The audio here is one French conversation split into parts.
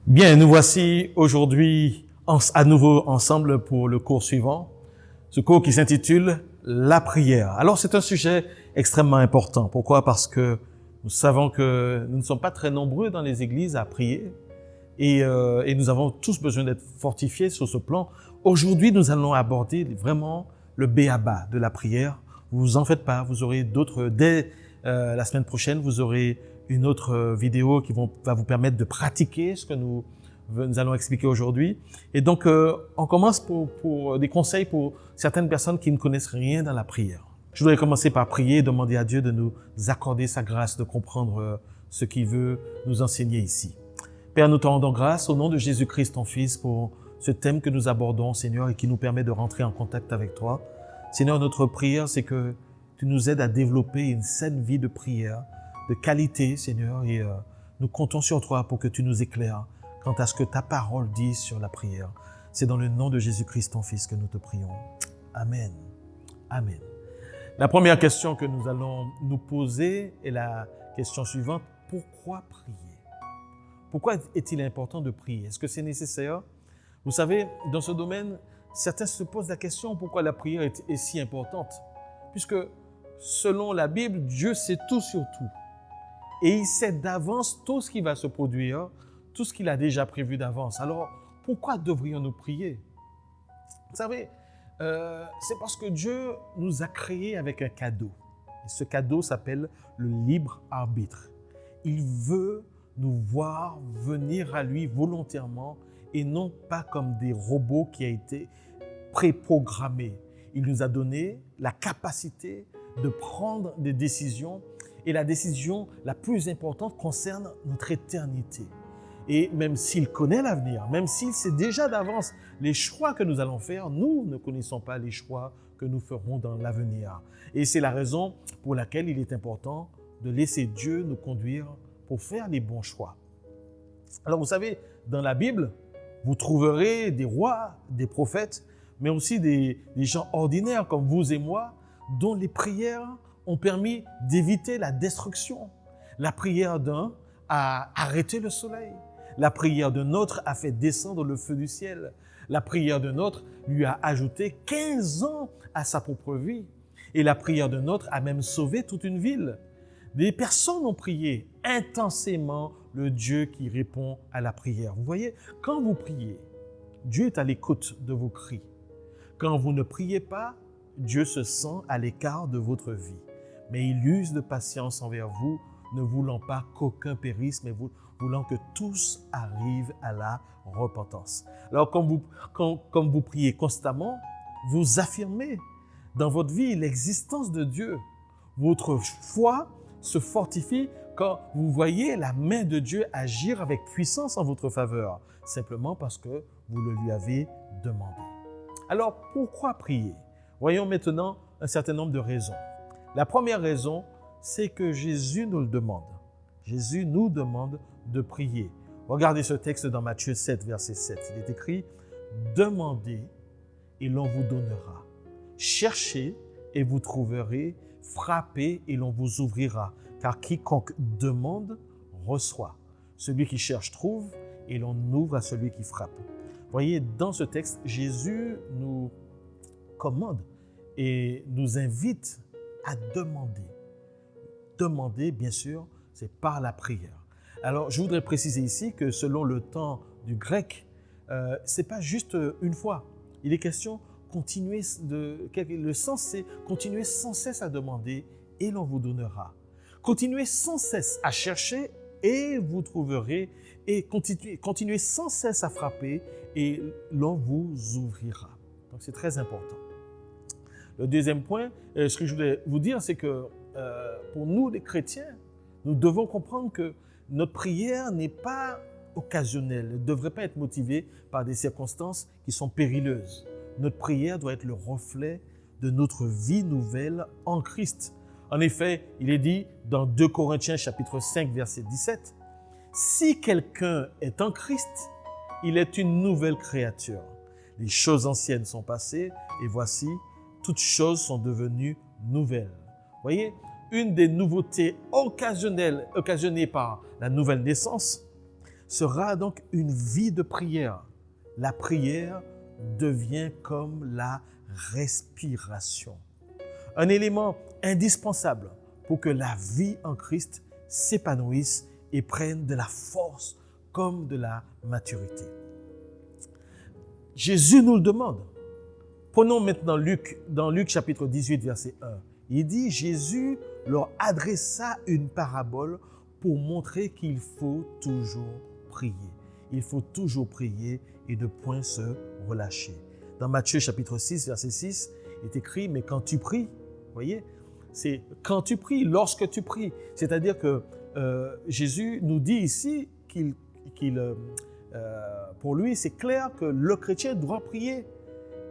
Bien, nous voici aujourd'hui à nouveau ensemble pour le cours suivant, ce cours qui s'intitule « La prière ». Alors, c'est un sujet extrêmement important. Pourquoi? Parce que nous savons que nous ne sommes pas très nombreux dans les églises à prier et nous avons tous besoin d'être fortifiés sur ce plan. Aujourd'hui, nous allons aborder vraiment le b.a.-ba de la prière. Vous en faites pas, vous aurez d'autres, dès la semaine prochaine, vous aurez une autre vidéo qui va vous permettre de pratiquer ce que nous allons expliquer aujourd'hui. Et donc, on commence pour des conseils pour certaines personnes qui ne connaissent rien dans la prière. Je voudrais commencer par prier et demander à Dieu de nous accorder sa grâce, de comprendre ce qu'il veut nous enseigner ici. Père, nous te rendons grâce au nom de Jésus-Christ, ton Fils, pour ce thème que nous abordons, Seigneur, et qui nous permet de rentrer en contact avec toi. Seigneur, notre prière, c'est que tu nous aides à développer une saine vie de prière, de qualité, Seigneur, et nous comptons sur toi pour que tu nous éclaires quant à ce que ta parole dit sur la prière. C'est dans le nom de Jésus-Christ, ton Fils, que nous te prions. Amen. Amen. La première question que nous allons nous poser est la question suivante. Pourquoi prier? Pourquoi est-il important de prier? Est-ce que c'est nécessaire? Vous savez, dans ce domaine, certains se posent la question pourquoi la prière est si importante. Puisque, selon la Bible, Dieu sait tout sur tout. Et il sait d'avance tout ce qui va se produire, tout ce qu'il a déjà prévu d'avance. Alors, pourquoi devrions-nous prier? Vous savez, c'est parce que Dieu nous a créés avec un cadeau. Et ce cadeau s'appelle le libre arbitre. Il veut nous voir venir à lui volontairement et non pas comme des robots qui ont été préprogrammés. Il nous a donné la capacité de prendre des décisions. Et la décision la plus importante concerne notre éternité. Et même s'il connaît l'avenir, même s'il sait déjà d'avance les choix que nous allons faire, nous ne connaissons pas les choix que nous ferons dans l'avenir. Et c'est la raison pour laquelle il est important de laisser Dieu nous conduire pour faire les bons choix. Alors vous savez, dans la Bible, vous trouverez des rois, des prophètes, mais aussi des gens ordinaires comme vous et moi, dont les prières ont permis d'éviter la destruction. La prière d'un a arrêté le soleil. La prière d'un autre a fait descendre le feu du ciel. La prière d'un autre lui a ajouté 15 ans à sa propre vie. Et la prière d'un autre a même sauvé toute une ville. Des personnes ont prié intensément le Dieu qui répond à la prière. Vous voyez, quand vous priez, Dieu est à l'écoute de vos cris. Quand vous ne priez pas, Dieu se sent à l'écart de votre vie. Mais il use de patience envers vous, ne voulant pas qu'aucun périsse, mais voulant que tous arrivent à la repentance. Alors, comme vous priez constamment, vous affirmez dans votre vie l'existence de Dieu. Votre foi se fortifie quand vous voyez la main de Dieu agir avec puissance en votre faveur, simplement parce que vous le lui avez demandé. Alors, pourquoi prier? Voyons maintenant un certain nombre de raisons. La première raison, c'est que Jésus nous le demande. Jésus nous demande de prier. Regardez ce texte dans Matthieu 7, verset 7. Il est écrit « Demandez et l'on vous donnera. Cherchez et vous trouverez. Frappez et l'on vous ouvrira. Car quiconque demande, reçoit. Celui qui cherche, trouve et l'on ouvre à celui qui frappe. » Voyez, dans ce texte, Jésus nous commande et nous invite à demander. Demander, bien sûr, c'est par la prière. Alors, je voudrais préciser ici que selon le temps du grec, ce n'est pas juste une fois. Il est question continuer le sens, c'est continuer sans cesse à demander et l'on vous donnera. Continuez sans cesse à chercher et vous trouverez. Et continuez sans cesse à frapper et l'on vous ouvrira. Donc, c'est très important. Le deuxième point, ce que je voulais vous dire, c'est que pour nous, les chrétiens, nous devons comprendre que notre prière n'est pas occasionnelle, elle ne devrait pas être motivée par des circonstances qui sont périlleuses. Notre prière doit être le reflet de notre vie nouvelle en Christ. En effet, il est dit dans 2 Corinthiens chapitre 5, verset 17, « Si quelqu'un est en Christ, il est une nouvelle créature. Les choses anciennes sont passées et voici, toutes choses sont devenues nouvelles. » Vous voyez, une des nouveautés occasionnées par la nouvelle naissance, sera donc une vie de prière. La prière devient comme la respiration. Un élément indispensable pour que la vie en Christ s'épanouisse et prenne de la force comme de la maturité. Jésus nous le demande. Prenons maintenant Luc, dans Luc chapitre 18, verset 1. Il dit, Jésus leur adressa une parabole pour montrer qu'il faut toujours prier. Il faut toujours prier et ne point se relâcher. Dans Matthieu chapitre 6, verset 6, il est écrit, mais quand tu pries, vous voyez, c'est quand tu pries, lorsque tu pries. C'est-à-dire que Jésus nous dit ici pour lui, c'est clair que le chrétien doit prier.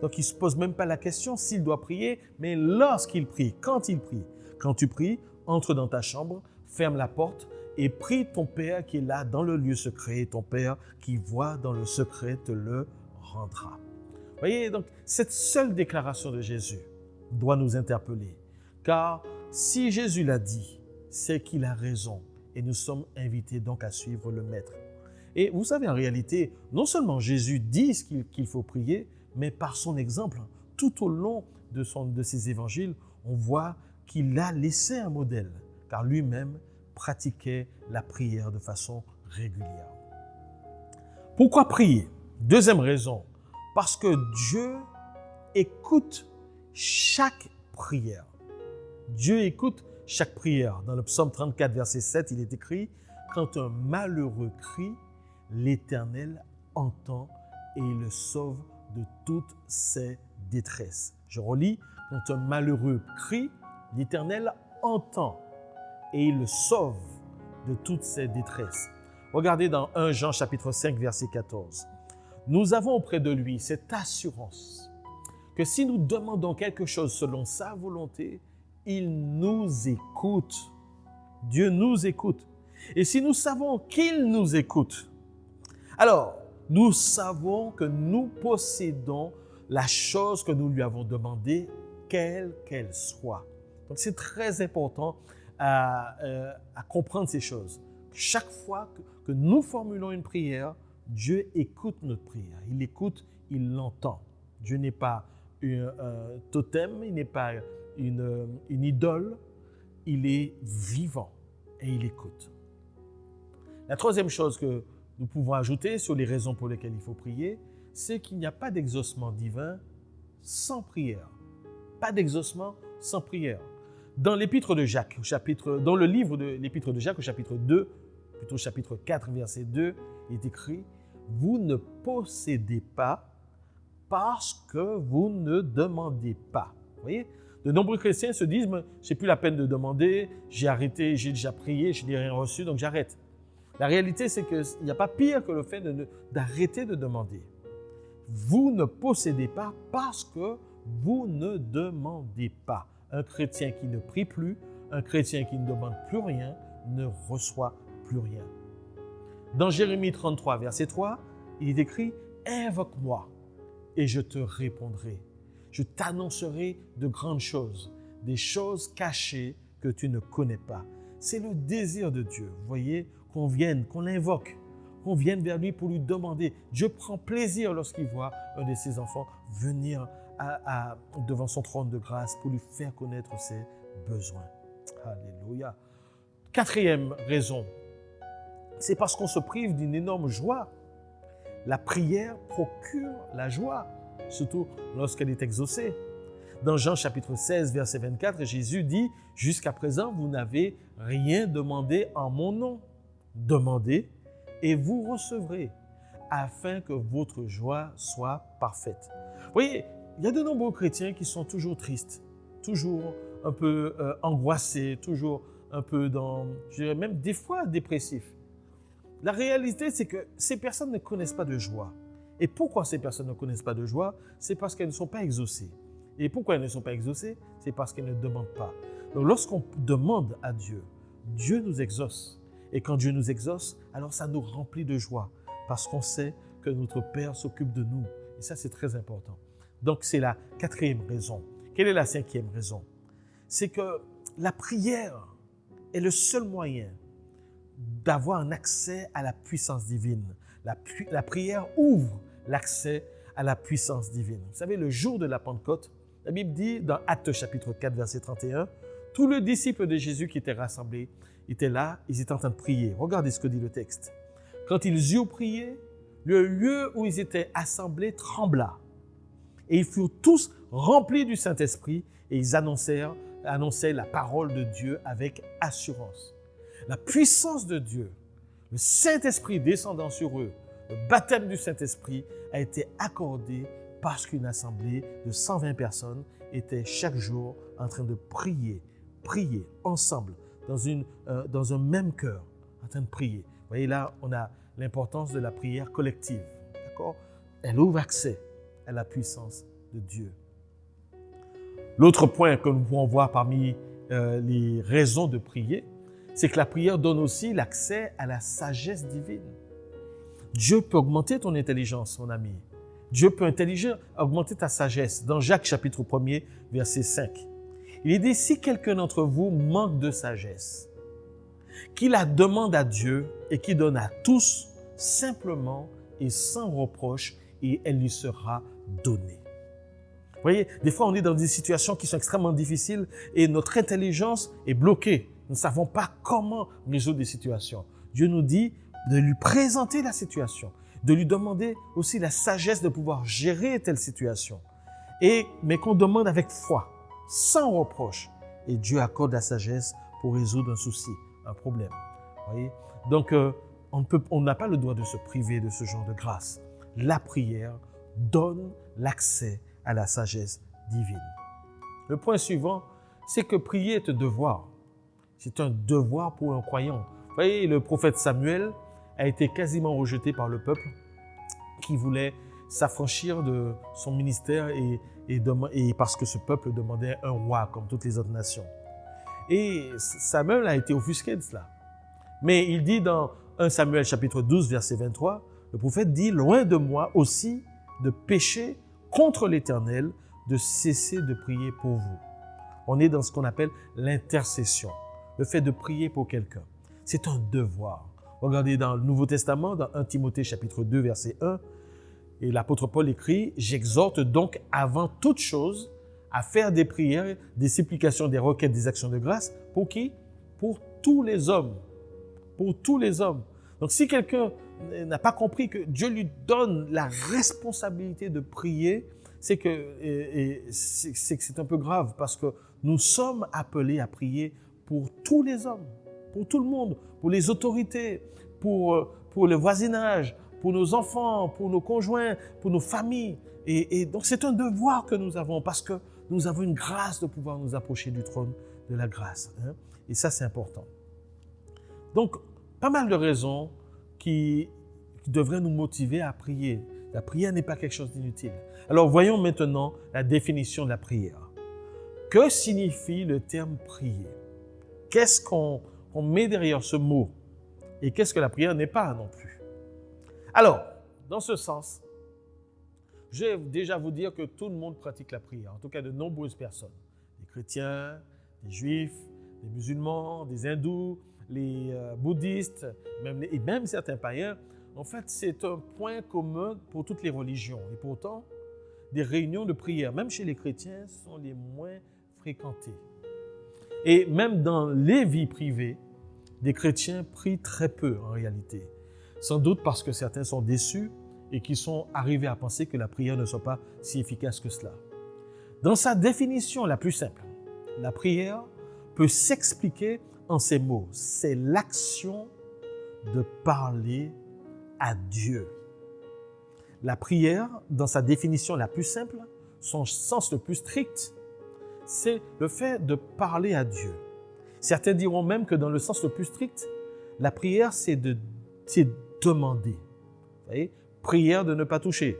Donc, il ne se pose même pas la question s'il doit prier, mais lorsqu'il prie, quand il prie. Quand tu pries, entre dans ta chambre, ferme la porte et prie ton Père qui est là dans le lieu secret. Ton Père qui voit dans le secret te le rendra. Vous voyez, donc, cette seule déclaration de Jésus doit nous interpeller. Car si Jésus l'a dit, c'est qu'il a raison et nous sommes invités donc à suivre le Maître. Et vous savez, en réalité, non seulement Jésus dit qu'il faut prier, mais par son exemple, tout au long de ses évangiles, on voit qu'il a laissé un modèle, car lui-même pratiquait la prière de façon régulière. Pourquoi prier? Deuxième raison, parce que Dieu écoute chaque prière. Dieu écoute chaque prière. Dans le psaume 34, verset 7, il est écrit « Quand un malheureux crie, l'Éternel entend et il le sauve de toutes ses détresses. » Je relis, « Quand un malheureux crie, l'Éternel entend et il le sauve de toutes ses détresses. » Regardez dans 1 Jean chapitre 5, verset 14. « Nous avons auprès de lui cette assurance que si nous demandons quelque chose selon sa volonté, il nous écoute. » Dieu nous écoute. Et si nous savons qu'il nous écoute, alors nous savons que nous possédons la chose que nous lui avons demandée, quelle qu'elle soit. Donc c'est très important à comprendre ces choses. Chaque fois que nous formulons une prière, Dieu écoute notre prière. Il écoute, il l'entend. Dieu n'est pas un totem, il n'est pas une idole, il est vivant et il écoute. La troisième chose que nous pouvons ajouter sur les raisons pour lesquelles il faut prier, c'est qu'il n'y a pas d'exaucement divin sans prière. Pas d'exaucement sans prière. Dans l'épître de Jacques, dans le livre de l'épître de Jacques, au chapitre 2, plutôt chapitre 4, verset 2, il est écrit « Vous ne possédez pas parce que vous ne demandez pas. » Vous voyez? De nombreux chrétiens se disent « C'est plus la peine de demander, j'ai arrêté, j'ai déjà prié, je n'ai rien reçu, donc j'arrête. » La réalité, c'est qu'il n'y a pas pire que le fait d'arrêter de demander. Vous ne possédez pas parce que vous ne demandez pas. Un chrétien qui ne prie plus, un chrétien qui ne demande plus rien, ne reçoit plus rien. Dans Jérémie 33, verset 3, il est écrit « Invoque-moi et je te répondrai. Je t'annoncerai de grandes choses, des choses cachées que tu ne connais pas. » C'est le désir de Dieu, vous voyez, qu'on vienne, qu'on l'invoque, qu'on vienne vers lui pour lui demander. Dieu prend plaisir lorsqu'il voit un de ses enfants venir devant son trône de grâce pour lui faire connaître ses besoins. Alléluia. Quatrième raison, c'est parce qu'on se prive d'une énorme joie. La prière procure la joie, surtout lorsqu'elle est exaucée. Dans Jean chapitre 16, verset 24, Jésus dit « Jusqu'à présent, vous n'avez rien demandé en mon nom. Demandez et vous recevrez, afin que votre joie soit parfaite. » Vous voyez, il y a de nombreux chrétiens qui sont toujours tristes, toujours un peu angoissés, toujours un peu je dirais même des fois dépressifs. La réalité, c'est que ces personnes ne connaissent pas de joie. Et pourquoi ces personnes ne connaissent pas de joie? C'est parce qu'elles ne sont pas exaucées. Et pourquoi elles ne sont pas exaucées? C'est parce qu'elles ne demandent pas. Donc lorsqu'on demande à Dieu, Dieu nous exauce. Et quand Dieu nous exauce, alors ça nous remplit de joie parce qu'on sait que notre Père s'occupe de nous. Et ça, c'est très important. Donc, c'est la quatrième raison. Quelle est la cinquième raison? C'est que la prière est le seul moyen d'avoir un accès à la puissance divine. La prière ouvre l'accès à la puissance divine. Vous savez, le jour de la Pentecôte, la Bible dit dans Actes chapitre 4, verset 31, tous les disciples de Jésus qui étaient rassemblés étaient là, ils étaient en train de prier. Regardez ce que dit le texte. Quand ils eurent prié, le lieu où ils étaient assemblés trembla. Et ils furent tous remplis du Saint-Esprit et ils annonçaient la parole de Dieu avec assurance. La puissance de Dieu, le Saint-Esprit descendant sur eux, le baptême du Saint-Esprit a été accordé parce qu'une assemblée de 120 personnes était chaque jour en train de prier ensemble, dans un même cœur, en train de prier. Vous voyez là, on a l'importance de la prière collective. D'accord? Elle ouvre accès à la puissance de Dieu. L'autre point que nous pouvons voir parmi les raisons de prier, c'est que la prière donne aussi l'accès à la sagesse divine. Dieu peut augmenter ton intelligence, mon ami. Dieu peut augmenter ta sagesse. Dans Jacques chapitre 1er, verset 5, il est dit, si quelqu'un d'entre vous manque de sagesse, qu'il la demande à Dieu et qu'il donne à tous simplement et sans reproche, et elle lui sera donnée. Vous voyez, des fois on est dans des situations qui sont extrêmement difficiles et notre intelligence est bloquée. Nous ne savons pas comment résoudre des situations. Dieu nous dit de lui présenter la situation, de lui demander aussi la sagesse de pouvoir gérer telle situation, mais qu'on demande avec foi, sans reproche. Et Dieu accorde la sagesse pour résoudre un souci, un problème. Vous voyez? Donc, on n'a pas le droit de se priver de ce genre de grâce. La prière donne l'accès à la sagesse divine. Le point suivant, c'est que prier est un devoir. C'est un devoir pour un croyant. Vous voyez, le prophète Samuel a été quasiment rejeté par le peuple qui voulait s'affranchir de son ministère et parce que ce peuple demandait un roi comme toutes les autres nations. Et Samuel a été offusqué de cela. Mais il dit dans 1 Samuel chapitre 12, verset 23, le prophète dit « Loin de moi aussi de pécher contre l'Éternel, de cesser de prier pour vous. » On est dans ce qu'on appelle l'intercession, le fait de prier pour quelqu'un. C'est un devoir. Regardez dans le Nouveau Testament, dans 1 Timothée chapitre 2, verset 1, et l'apôtre Paul écrit « J'exhorte donc avant toute chose à faire des prières, des supplications, des requêtes, des actions de grâce. » Pour qui? Pour tous les hommes. Pour tous les hommes. Donc si quelqu'un n'a pas compris que Dieu lui donne la responsabilité de prier, c'est que c'est un peu grave parce que nous sommes appelés à prier pour tous les hommes, pour tout le monde, pour les autorités, pour le voisinage, pour nos enfants, pour nos conjoints, pour nos familles. Et donc c'est un devoir que nous avons parce que nous avons une grâce de pouvoir nous approcher du trône de la grâce. Hein? Et ça, c'est important. Donc, pas mal de raisons qui devraient nous motiver à prier. La prière n'est pas quelque chose d'inutile. Alors, voyons maintenant la définition de la prière. Que signifie le terme prier? Qu'est-ce qu'on met derrière ce mot? Et qu'est-ce que la prière n'est pas non plus? Alors, dans ce sens, je vais déjà vous dire que tout le monde pratique la prière, en tout cas de nombreuses personnes. Des chrétiens, des juifs, des musulmans, des hindous, les bouddhistes, et même certains païens. En fait, c'est un point commun pour toutes les religions. Et pourtant, des réunions de prière, même chez les chrétiens, sont les moins fréquentées. Et même dans les vies privées, des chrétiens prient très peu en réalité. Sans doute parce que certains sont déçus et qui sont arrivés à penser que la prière ne soit pas si efficace que cela. Dans sa définition la plus simple, la prière peut s'expliquer en ces mots. C'est l'action de parler à Dieu. La prière, dans sa définition la plus simple, son sens le plus strict, c'est le fait de parler à Dieu. Certains diront même que dans le sens le plus strict, la prière, c'est demander. Vous voyez? Prière de ne pas toucher.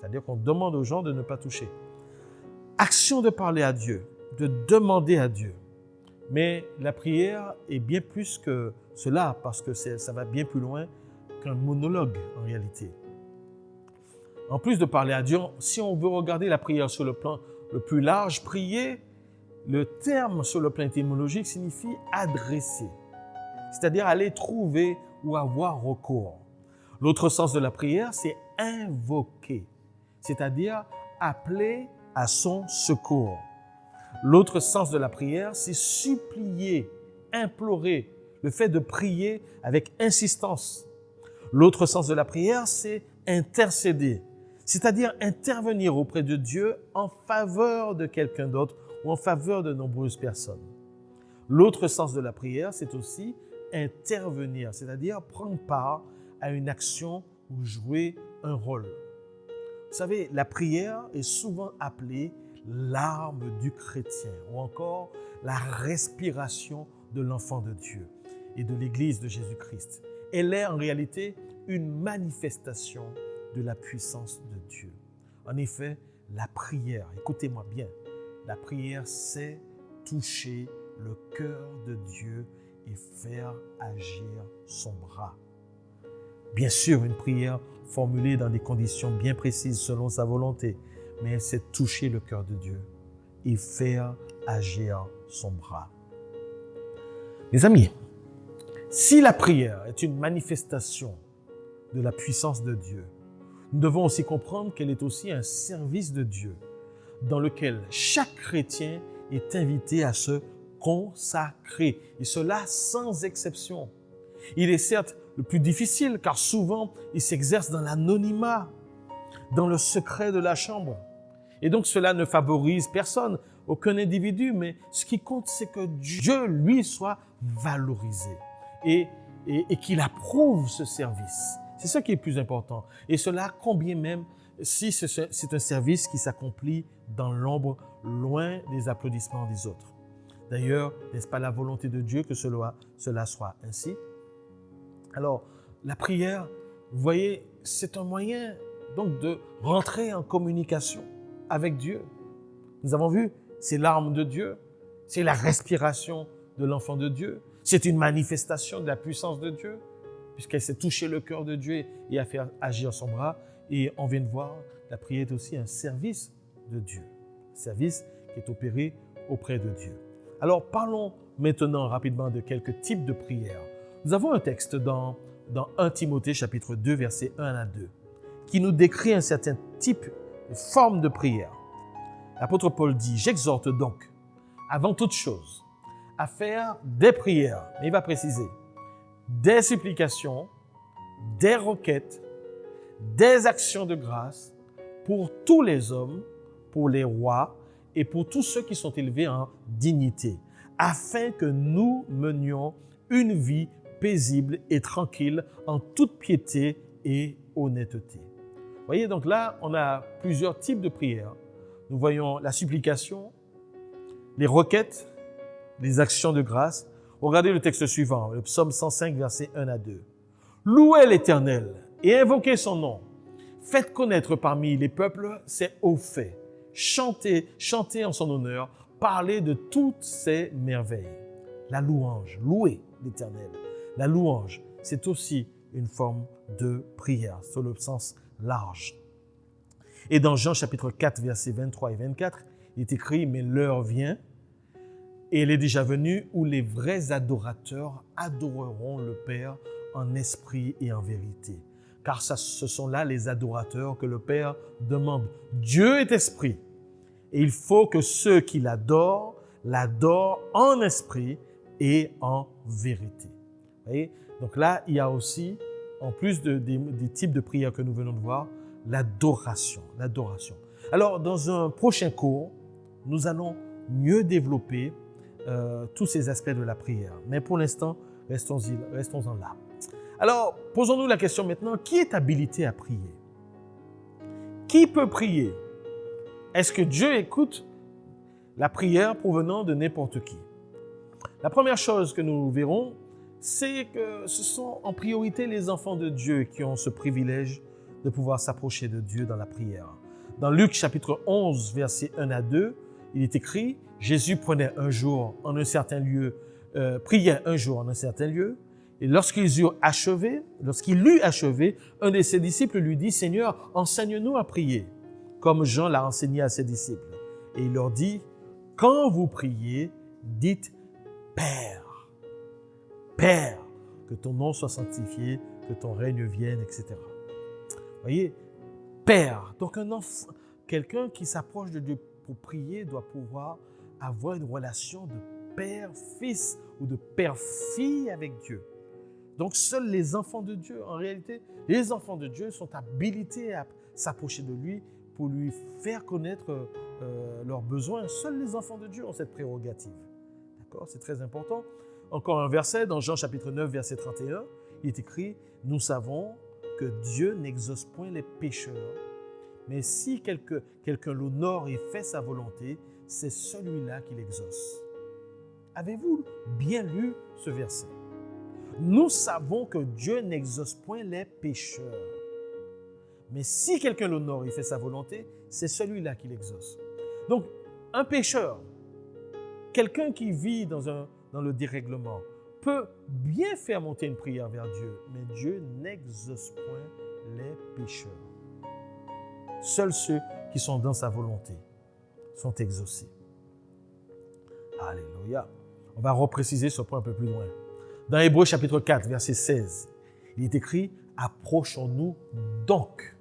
C'est-à-dire qu'on demande aux gens de ne pas toucher. Action de parler à Dieu, de demander à Dieu. Mais la prière est bien plus que cela, parce que ça va bien plus loin qu'un monologue en réalité. En plus de parler à Dieu, si on veut regarder la prière sur le plan le plus large, prier, le terme sur le plan étymologique signifie adresser. c'est-à-dire aller trouver ou avoir recours. L'autre sens de la prière, c'est invoquer, c'est-à-dire appeler à son secours. L'autre sens de la prière, c'est supplier, implorer, le fait de prier avec insistance. L'autre sens de la prière, c'est intercéder, c'est-à-dire intervenir auprès de Dieu en faveur de quelqu'un d'autre ou en faveur de nombreuses personnes. L'autre sens de la prière, c'est aussi intervenir, c'est-à-dire prendre part à une action ou jouer un rôle. Vous savez, la prière est souvent appelée l'arme du chrétien ou encore la respiration de l'enfant de Dieu et de l'Église de Jésus-Christ. Elle est en réalité une manifestation de la puissance de Dieu. En effet, la prière, écoutez-moi bien, la prière, c'est toucher le cœur de Dieu et faire agir son bras. Bien sûr, une prière formulée dans des conditions bien précises selon sa volonté, mais c'est toucher le cœur de Dieu et faire agir son bras. Mes amis, si la prière est une manifestation de la puissance de Dieu, nous devons aussi comprendre qu'elle est aussi un service de Dieu dans lequel chaque chrétien est invité à se consacrer, et cela sans exception. Il est certes le plus difficile car souvent il s'exerce dans l'anonymat, dans le secret de la chambre. Et donc cela ne favorise personne, aucun individu, mais ce qui compte c'est que Dieu, lui, soit valorisé et qu'il approuve ce service. C'est ça qui est le plus important. Et cela, combien même si c'est un service qui s'accomplit dans l'ombre, loin des applaudissements des autres. D'ailleurs, n'est-ce pas la volonté de Dieu que cela soit ainsi? Alors, la prière, vous voyez, c'est un moyen donc de rentrer en communication avec Dieu. Nous avons vu, c'est l'arme de Dieu, c'est la respiration de l'enfant de Dieu, c'est une manifestation de la puissance de Dieu, puisqu'elle s'est touché le cœur de Dieu et a fait agir son bras. Et on vient de voir, la prière est aussi un service de Dieu, un service qui est opéré auprès de Dieu. Alors, parlons maintenant rapidement de quelques types de prières. Nous avons un texte dans 1 Timothée chapitre 2, versets 1 à 2, qui nous décrit un certain type, une forme de prière. L'apôtre Paul dit « J'exhorte donc, avant toute chose, à faire des prières. » Mais il va préciser « des supplications, des requêtes, des actions de grâce pour tous les hommes, pour les rois et pour tous ceux qui sont élevés en dignité, afin que nous menions une vie paisible et tranquille en toute piété et honnêteté. » Vous voyez, donc là, on a plusieurs types de prières. Nous voyons la supplication, les requêtes, les actions de grâce. Regardez le texte suivant, le psaume 105, versets 1 à 2. « Louez l'Éternel et invoquez son nom. Faites connaître parmi les peuples ses hauts faits. Chantez en son honneur. Parlez de toutes ses merveilles. » La louange, louer l'Éternel. La louange, c'est aussi une forme de prière, sur le sens large. Et dans Jean chapitre 4, versets 23 et 24, il est écrit « Mais l'heure vient, et elle est déjà venue, où les vrais adorateurs adoreront le Père en esprit et en vérité. Car ce sont là les adorateurs que le Père demande. Dieu est esprit, et il faut que ceux qui l'adorent en esprit et en vérité. » Vous voyez? Donc là, il y a aussi, en plus des types de prières que nous venons de voir, l'adoration. Alors, dans un prochain cours, nous allons mieux développer tous ces aspects de la prière. Mais pour l'instant, restons-en là. Alors, posons-nous la question maintenant, qui est habilité à prier? Qui peut prier? Est-ce que Dieu écoute la prière provenant de n'importe qui? La première chose que nous verrons, c'est que ce sont en priorité les enfants de Dieu qui ont ce privilège de pouvoir s'approcher de Dieu dans la prière. Dans Luc chapitre 11, versets 1 à 2, il est écrit « Jésus priait un jour en un certain lieu, et lorsqu'il eut achevé, un de ses disciples lui dit « Seigneur, enseigne-nous à prier, comme Jean l'a enseigné à ses disciples. » Et il leur dit « Quand vous priez, dites « Père ». Père. que ton nom soit sanctifié, que ton règne vienne, etc. Vous voyez, Père. Donc un enfant, quelqu'un qui s'approche de Dieu pour prier doit pouvoir avoir une relation de père-fils ou de père-fille avec Dieu. Donc seuls les enfants de Dieu, en réalité, les enfants de Dieu sont habilités à s'approcher de lui pour lui faire connaître leurs besoins. Seuls les enfants de Dieu ont cette prérogative. D'accord? C'est très important. Encore un verset dans Jean chapitre 9, verset 31, il est écrit « Nous savons que Dieu n'exauce point les pécheurs, mais si quelqu'un l'honore et fait sa volonté, c'est celui-là qui l'exauce. » Avez-vous bien lu ce verset? Nous savons que Dieu n'exauce point les pécheurs. Mais si quelqu'un l'honore et fait sa volonté, c'est celui-là qui l'exauce. Donc, un pécheur, quelqu'un qui vit dans le dérèglement, peut bien faire monter une prière vers Dieu, mais Dieu n'exauce point les pécheurs. Seuls ceux qui sont dans sa volonté sont exaucés. Alléluia. On va repréciser ce point un peu plus loin. Dans Hébreux chapitre 4, verset 16, il est écrit « Approchons-nous donc ».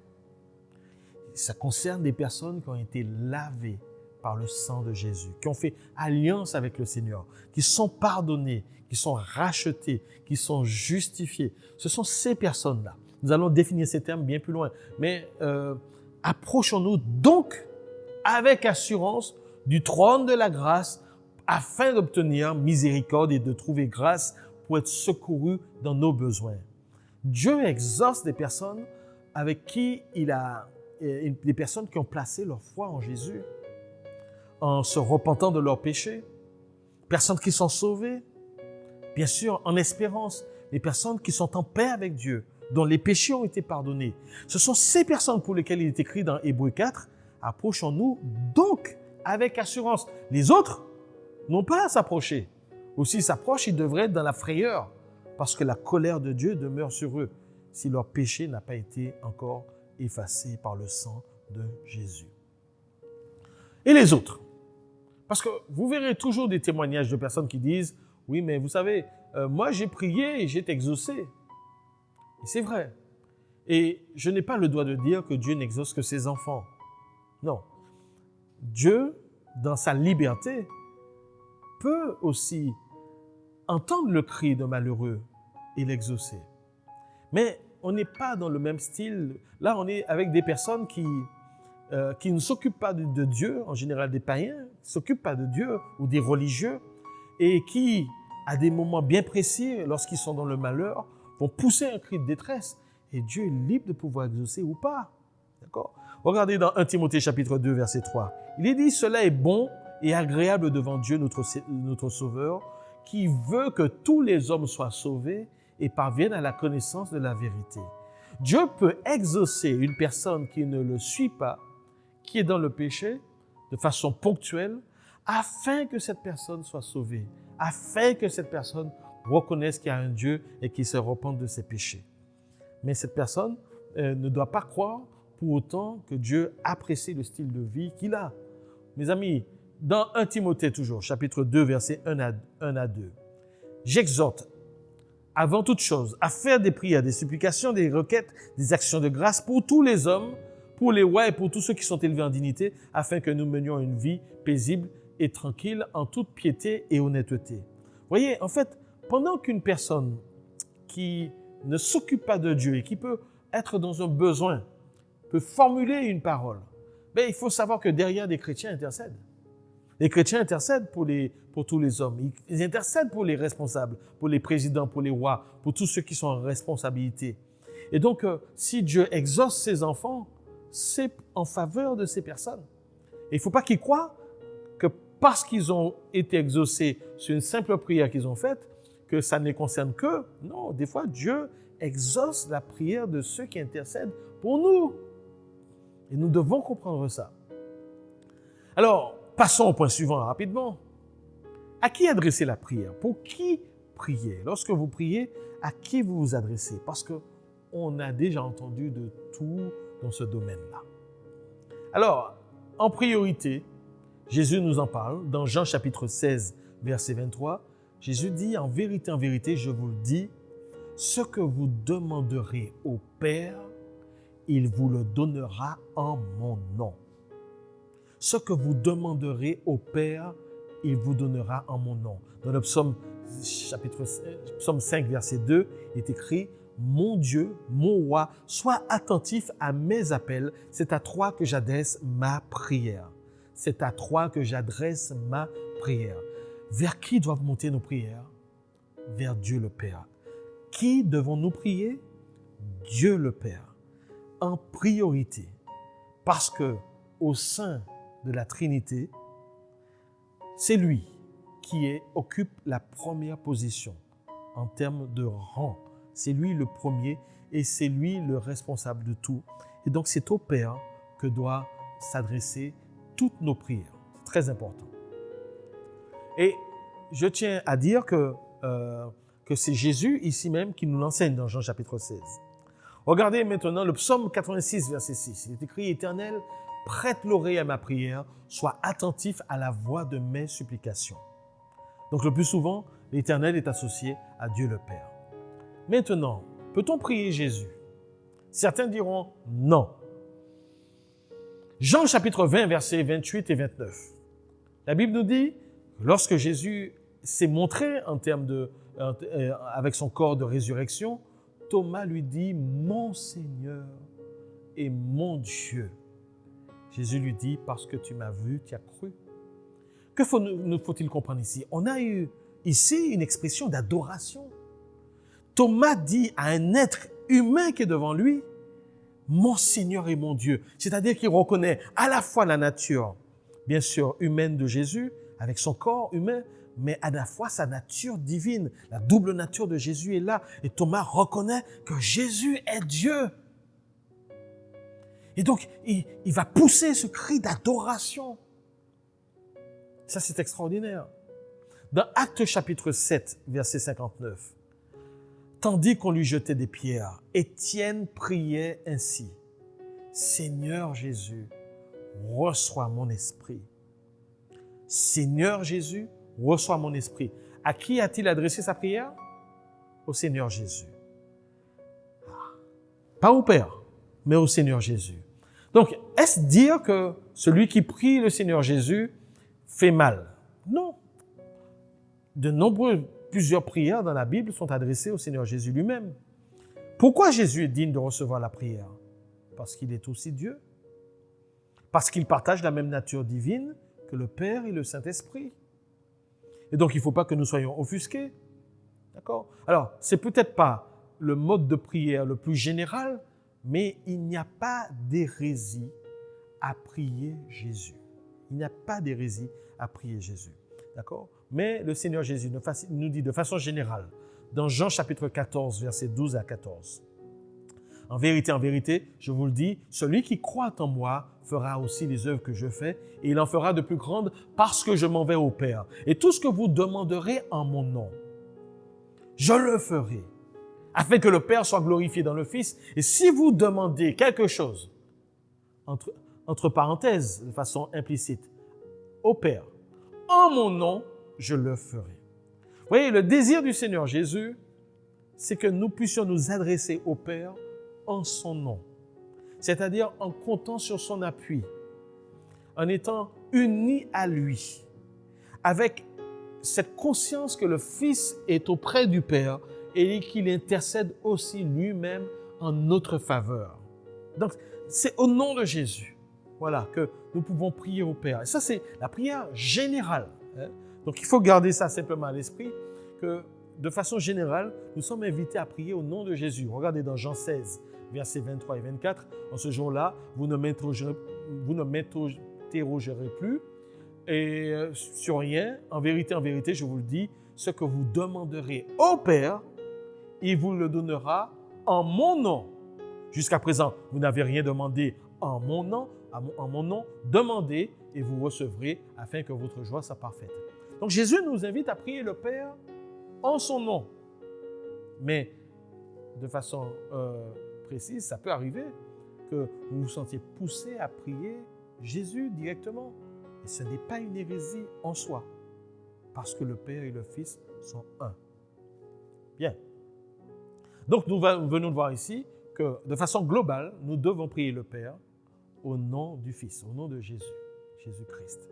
Ça concerne des personnes qui ont été lavées par le sang de Jésus, qui ont fait alliance avec le Seigneur, qui sont pardonnées, qui sont rachetées, qui sont justifiées. Ce sont ces personnes-là. Nous allons définir ces termes bien plus loin. Mais approchons-nous donc avec assurance du trône de la grâce afin d'obtenir miséricorde et de trouver grâce pour être secourus dans nos besoins. Dieu exauce des personnes avec qui des personnes qui ont placé leur foi en Jésus, en se repentant de leurs péchés, personnes qui sont sauvées, bien sûr, en espérance, les personnes qui sont en paix avec Dieu, dont les péchés ont été pardonnés. Ce sont ces personnes pour lesquelles il est écrit dans Hébreux 4, « Approchons-nous donc avec assurance ». Les autres n'ont pas à s'approcher. Ou s'ils s'approchent, ils devraient être dans la frayeur, parce que la colère de Dieu demeure sur eux, si leur péché n'a pas été encore effacé par le sang de Jésus. Et les autres? Parce que vous verrez toujours des témoignages de personnes qui disent « Oui, mais vous savez, moi j'ai prié et j'ai été exaucé. » Et c'est vrai. Et je n'ai pas le droit de dire que Dieu n'exauce que ses enfants. Non. Dieu, dans sa liberté, peut aussi entendre le cri d'un malheureux et l'exaucer. Mais on n'est pas dans le même style. Là, on est avec des personnes qui ne s'occupent pas de Dieu, en général des païens, ne s'occupent pas de Dieu ou des religieux, et qui, à des moments bien précis, lorsqu'ils sont dans le malheur, vont pousser un cri de détresse. Et Dieu est libre de pouvoir exaucer ou pas. D'accord? Regardez dans 1 Timothée chapitre 2, verset 3. Il est dit « Cela est bon et agréable devant Dieu, notre Sauveur, qui veut que tous les hommes soient sauvés et parviennent à la connaissance de la vérité. » Dieu peut exaucer une personne qui ne le suit pas, qui est dans le péché, de façon ponctuelle, afin que cette personne soit sauvée, afin que cette personne reconnaisse qu'il y a un Dieu et qu'il se repente de ses péchés. Mais cette personne ne doit pas croire pour autant que Dieu apprécie le style de vie qu'il a. Mes amis, dans 1 Timothée toujours, chapitre 2, versets 1 à 2, « J'exhorte, avant toute chose, à faire des prières, des supplications, des requêtes, des actions de grâce pour tous les hommes, pour les rois et pour tous ceux qui sont élevés en dignité, afin que nous menions une vie paisible et tranquille en toute piété et honnêteté. » Voyez, en fait, pendant qu'une personne qui ne s'occupe pas de Dieu et qui peut être dans un besoin, peut formuler une parole, il faut savoir que derrière des chrétiens intercèdent. Les chrétiens intercèdent pour tous les hommes. Ils intercèdent pour les responsables, pour les présidents, pour les rois, pour tous ceux qui sont en responsabilité. Et donc, si Dieu exauce ses enfants, c'est en faveur de ces personnes. Et il ne faut pas qu'ils croient que parce qu'ils ont été exaucés sur une simple prière qu'ils ont faite, que ça ne les concerne qu'eux. Non, des fois, Dieu exauce la prière de ceux qui intercèdent pour nous. Et nous devons comprendre ça. Alors, passons au point suivant rapidement. À qui adresser la prière? Pour qui prier? Lorsque vous priez, à qui vous vous adressez? Parce qu'on a déjà entendu de tout dans ce domaine-là. Alors, en priorité, Jésus nous en parle dans Jean chapitre 16, verset 23. Jésus dit, en vérité, je vous le dis, ce que vous demanderez au Père, il vous le donnera en mon nom. Ce que vous demanderez au Père, il vous donnera en mon nom. Dans le psaume 5, verset 2, il est écrit « Mon Dieu, mon roi, sois attentif à mes appels. C'est à toi que j'adresse ma prière. » C'est à toi que j'adresse ma prière. Vers qui doivent monter nos prières? Vers Dieu le Père. Qui devons-nous prier? Dieu le Père. En priorité. Parce que au sein de la Trinité, c'est lui qui occupe la première position en termes de rang. C'est lui le premier et c'est lui le responsable de tout. Et donc, c'est au Père que doivent s'adresser toutes nos prières. C'est très important. Et je tiens à dire que c'est Jésus ici même qui nous l'enseigne dans Jean chapitre 16. Regardez maintenant le psaume 86, verset 6. Il est écrit « Éternel, prête l'oreille à ma prière, sois attentif à la voix de mes supplications. » Donc le plus souvent, l'Éternel est associé à Dieu le Père. Maintenant, peut-on prier Jésus? Certains diront non. Jean chapitre 20, versets 28 et 29. La Bible nous dit, lorsque Jésus s'est montré avec son corps de résurrection, Thomas lui dit « Mon Seigneur et mon Dieu ». Jésus lui dit « Parce que tu m'as vu, tu as cru ». Que nous faut-il comprendre ici? On a eu ici une expression d'adoration. Thomas dit à un être humain qui est devant lui « Mon Seigneur et mon Dieu ». C'est-à-dire qu'il reconnaît à la fois la nature, bien sûr, humaine de Jésus, avec son corps humain, mais à la fois sa nature divine. La double nature de Jésus est là. Et Thomas reconnaît que Jésus est Dieu. Et donc, il va pousser ce cri d'adoration. Ça, c'est extraordinaire. Dans Actes chapitre 7, verset 59, tandis qu'on lui jetait des pierres, Étienne priait ainsi. « Seigneur Jésus, reçois mon esprit. » Seigneur Jésus, reçois mon esprit. À qui a-t-il adressé sa prière? Au Seigneur Jésus. Pas au Père, mais au Seigneur Jésus. Donc, est-ce dire que celui qui prie le Seigneur Jésus fait mal? Non. Plusieurs prières dans la Bible sont adressées au Seigneur Jésus lui-même. Pourquoi Jésus est digne de recevoir la prière? Parce qu'il est aussi Dieu. Parce qu'il partage la même nature divine que le Père et le Saint-Esprit. Et donc, il ne faut pas que nous soyons offusqués. D'accord? Alors, c'est peut-être pas le mode de prière le plus général, mais il n'y a pas d'hérésie à prier Jésus. Il n'y a pas d'hérésie à prier Jésus. D'accord? Mais le Seigneur Jésus nous dit de façon générale, dans Jean chapitre 14, versets 12 à 14, « En vérité, je vous le dis, celui qui croit en moi fera aussi les œuvres que je fais, et il en fera de plus grandes parce que je m'en vais au Père. Et tout ce que vous demanderez en mon nom, je le ferai, afin que le Père soit glorifié dans le Fils. Et si vous demandez quelque chose, entre parenthèses, de façon implicite, au Père, en mon nom, je le ferai. » Vous voyez, le désir du Seigneur Jésus, c'est que nous puissions nous adresser au Père en son nom, c'est-à-dire en comptant sur son appui, en étant unis à lui, avec cette conscience que le Fils est auprès du Père et qu'il intercède aussi lui-même en notre faveur. Donc, c'est au nom de Jésus, voilà, que nous pouvons prier au Père. Et ça, c'est la prière générale. Donc, il faut garder ça simplement à l'esprit, que de façon générale, nous sommes invités à prier au nom de Jésus. Regardez dans Jean 16, versets 23 et 24. En ce jour-là, vous ne m'interrogerez plus sur rien. En vérité, je vous le dis, ce que vous demanderez au Père, il vous le donnera en mon nom. Jusqu'à présent, vous n'avez rien demandé en mon nom. Demandez et vous recevrez afin que votre joie soit parfaite. Donc Jésus nous invite à prier le Père en son nom. Mais de façon précise, ça peut arriver que vous vous sentiez poussé à prier Jésus directement. Et ce n'est pas une hérésie en soi, parce que le Père et le Fils sont un. Bien. Donc nous venons de voir ici que de façon globale, nous devons prier le Père au nom du Fils, au nom de Jésus, Jésus-Christ.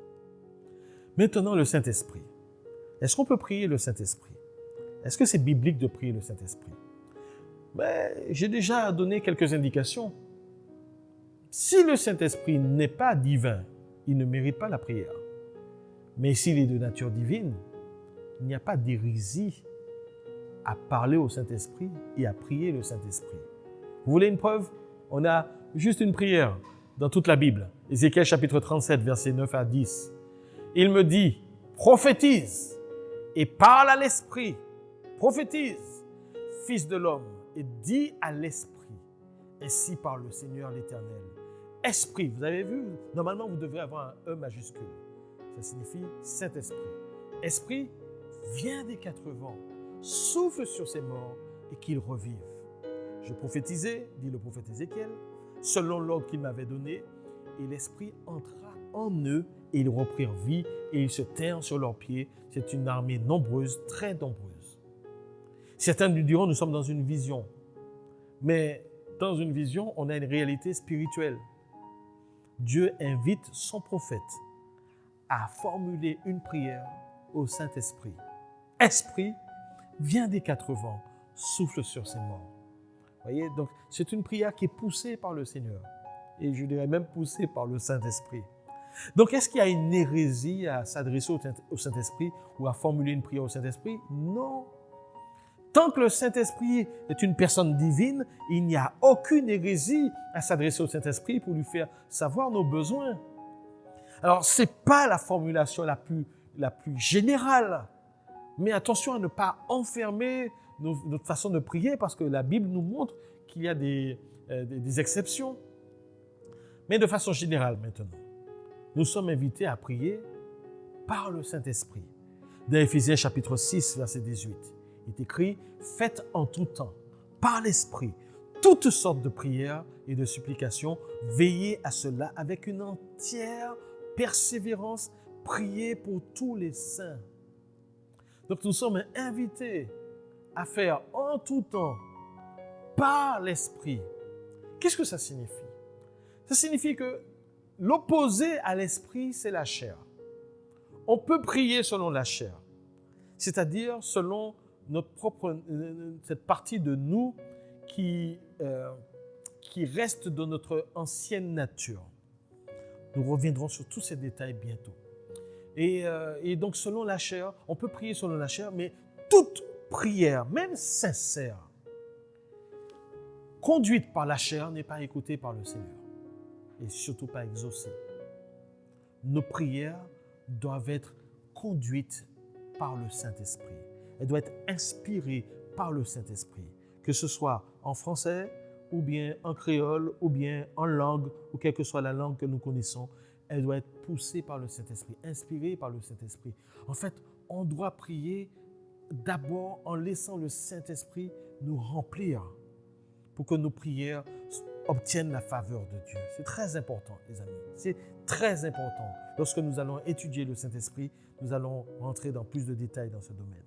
Maintenant, le Saint-Esprit. Est-ce qu'on peut prier le Saint-Esprit? Est-ce que c'est biblique de prier le Saint-Esprit? J'ai déjà donné quelques indications. Si le Saint-Esprit n'est pas divin, il ne mérite pas la prière. Mais s'il est de nature divine, il n'y a pas d'hérésie à parler au Saint-Esprit et à prier le Saint-Esprit. Vous voulez une preuve? On a juste une prière dans toute la Bible. Ézéchiel chapitre 37, versets 9 à 10. Il me dit, prophétise et parle à l'Esprit. Prophétise, Fils de l'homme, et dis à l'Esprit, ainsi parle le Seigneur l'Éternel. Esprit, vous avez vu, normalement vous devrez avoir un E majuscule. Ça signifie Saint-Esprit. Esprit, viens des quatre vents, souffle sur ces morts et qu'ils revivent. Je prophétisais, dit le prophète Ézéchiel, selon l'ordre qu'il m'avait donné, et l'Esprit entra en eux et ils reprirent vie et ils se tinrent sur leurs pieds. C'est une armée nombreuse, très nombreuse. Certains nous diront, nous sommes dans une vision. Mais dans une vision, on a une réalité spirituelle. Dieu invite son prophète à formuler une prière au Saint-Esprit. Esprit, viens des quatre vents, souffle sur ces morts. Voyez, donc c'est une prière qui est poussée par le Seigneur. Et je dirais même poussée par le Saint-Esprit. Donc, est-ce qu'il y a une hérésie à s'adresser au Saint-Esprit ou à formuler une prière au Saint-Esprit? Non. Tant que le Saint-Esprit est une personne divine, il n'y a aucune hérésie à s'adresser au Saint-Esprit pour lui faire savoir nos besoins. Alors, ce n'est pas la formulation la plus générale, mais attention à ne pas enfermer notre façon de prier parce que la Bible nous montre qu'il y a des exceptions. Mais de façon générale maintenant, nous sommes invités à prier par le Saint-Esprit. Dans Éphésiens chapitre 6, verset 18, il est écrit « Faites en tout temps, par l'Esprit, toutes sortes de prières et de supplications, veillez à cela avec une entière persévérance, priez pour tous les saints. » Donc nous sommes invités à faire en tout temps, par l'Esprit. Qu'est-ce que ça signifie? Ça signifie que l'opposé à l'Esprit, c'est la chair. On peut prier selon la chair, c'est-à-dire selon notre propre, cette partie de nous qui reste dans notre ancienne nature. Nous reviendrons sur tous ces détails bientôt. Et donc, selon la chair, on peut prier selon la chair, mais toute prière, même sincère, conduite par la chair, n'est pas écoutée par le Seigneur et surtout pas exaucée. Nos prières doivent être conduites par le Saint-Esprit. Elles doivent être inspirées par le Saint-Esprit, que ce soit en français, ou bien en créole, ou bien en langue, ou quelle que soit la langue que nous connaissons. Elle doit être poussée par le Saint-Esprit, inspirée par le Saint-Esprit. En fait, on doit prier d'abord en laissant le Saint-Esprit nous remplir pour que nos prières obtiennent la faveur de Dieu. C'est très important, les amis. C'est très important. Lorsque nous allons étudier le Saint-Esprit, nous allons rentrer dans plus de détails dans ce domaine.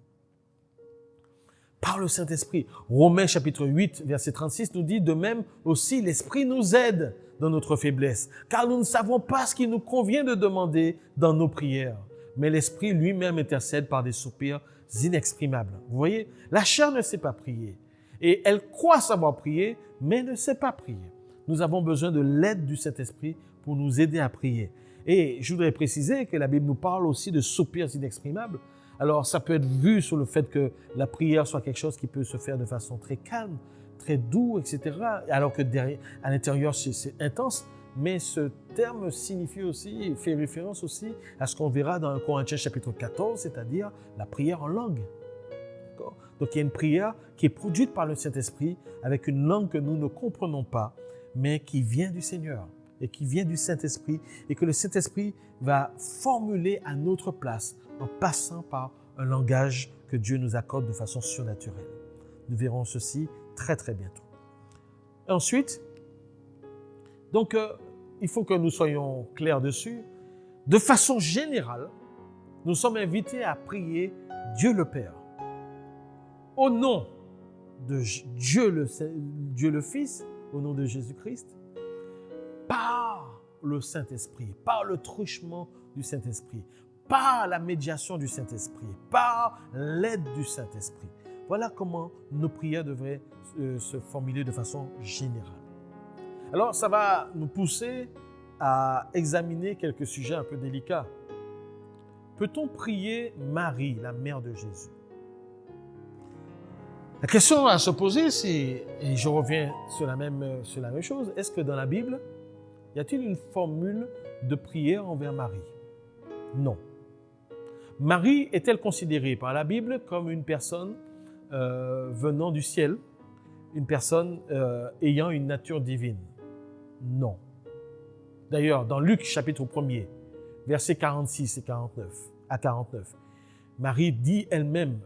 Par le Saint-Esprit. Romains chapitre 8, verset 36 nous dit, de même aussi l'Esprit nous aide dans notre faiblesse, car nous ne savons pas ce qu'il nous convient de demander dans nos prières. Mais l'Esprit lui-même intercède par des soupirs inexprimables. Vous voyez, la chair ne sait pas prier. Et elle croit savoir prier, mais ne sait pas prier. Nous avons besoin de l'aide du Saint-Esprit pour nous aider à prier. Et je voudrais préciser que la Bible nous parle aussi de soupirs inexprimables. Alors, ça peut être vu sur le fait que la prière soit quelque chose qui peut se faire de façon très calme, très doux, etc. Alors que derrière, à l'intérieur, c'est intense. Mais ce terme signifie aussi, fait référence aussi à ce qu'on verra dans Corinthiens chapitre 14, c'est-à-dire la prière en langue. D'accord? Donc, il y a une prière qui est produite par le Saint-Esprit avec une langue que nous ne comprenons pas, mais qui vient du Seigneur et qui vient du Saint-Esprit et que le Saint-Esprit va formuler à notre place en passant par un langage que Dieu nous accorde de façon surnaturelle. Nous verrons ceci très, très bientôt. Ensuite, donc, il faut que nous soyons clairs dessus. De façon générale, nous sommes invités à prier Dieu le Père au nom de Dieu le Fils, au nom de Jésus-Christ, par le Saint-Esprit, par le truchement du Saint-Esprit, par la médiation du Saint-Esprit, par l'aide du Saint-Esprit. Voilà comment nos prières devraient se formuler de façon générale. Alors, ça va nous pousser à examiner quelques sujets un peu délicats. Peut-on prier Marie, la mère de Jésus? La question à se poser, c'est, et je reviens sur la même chose, est-ce que dans la Bible, y a-t-il une formule de prière envers Marie? Non. Marie est-elle considérée par la Bible comme une personne venant du ciel, une personne ayant une nature divine? Non. D'ailleurs, dans Luc chapitre 1er, versets 46 et 49 à 49, Marie dit elle-même,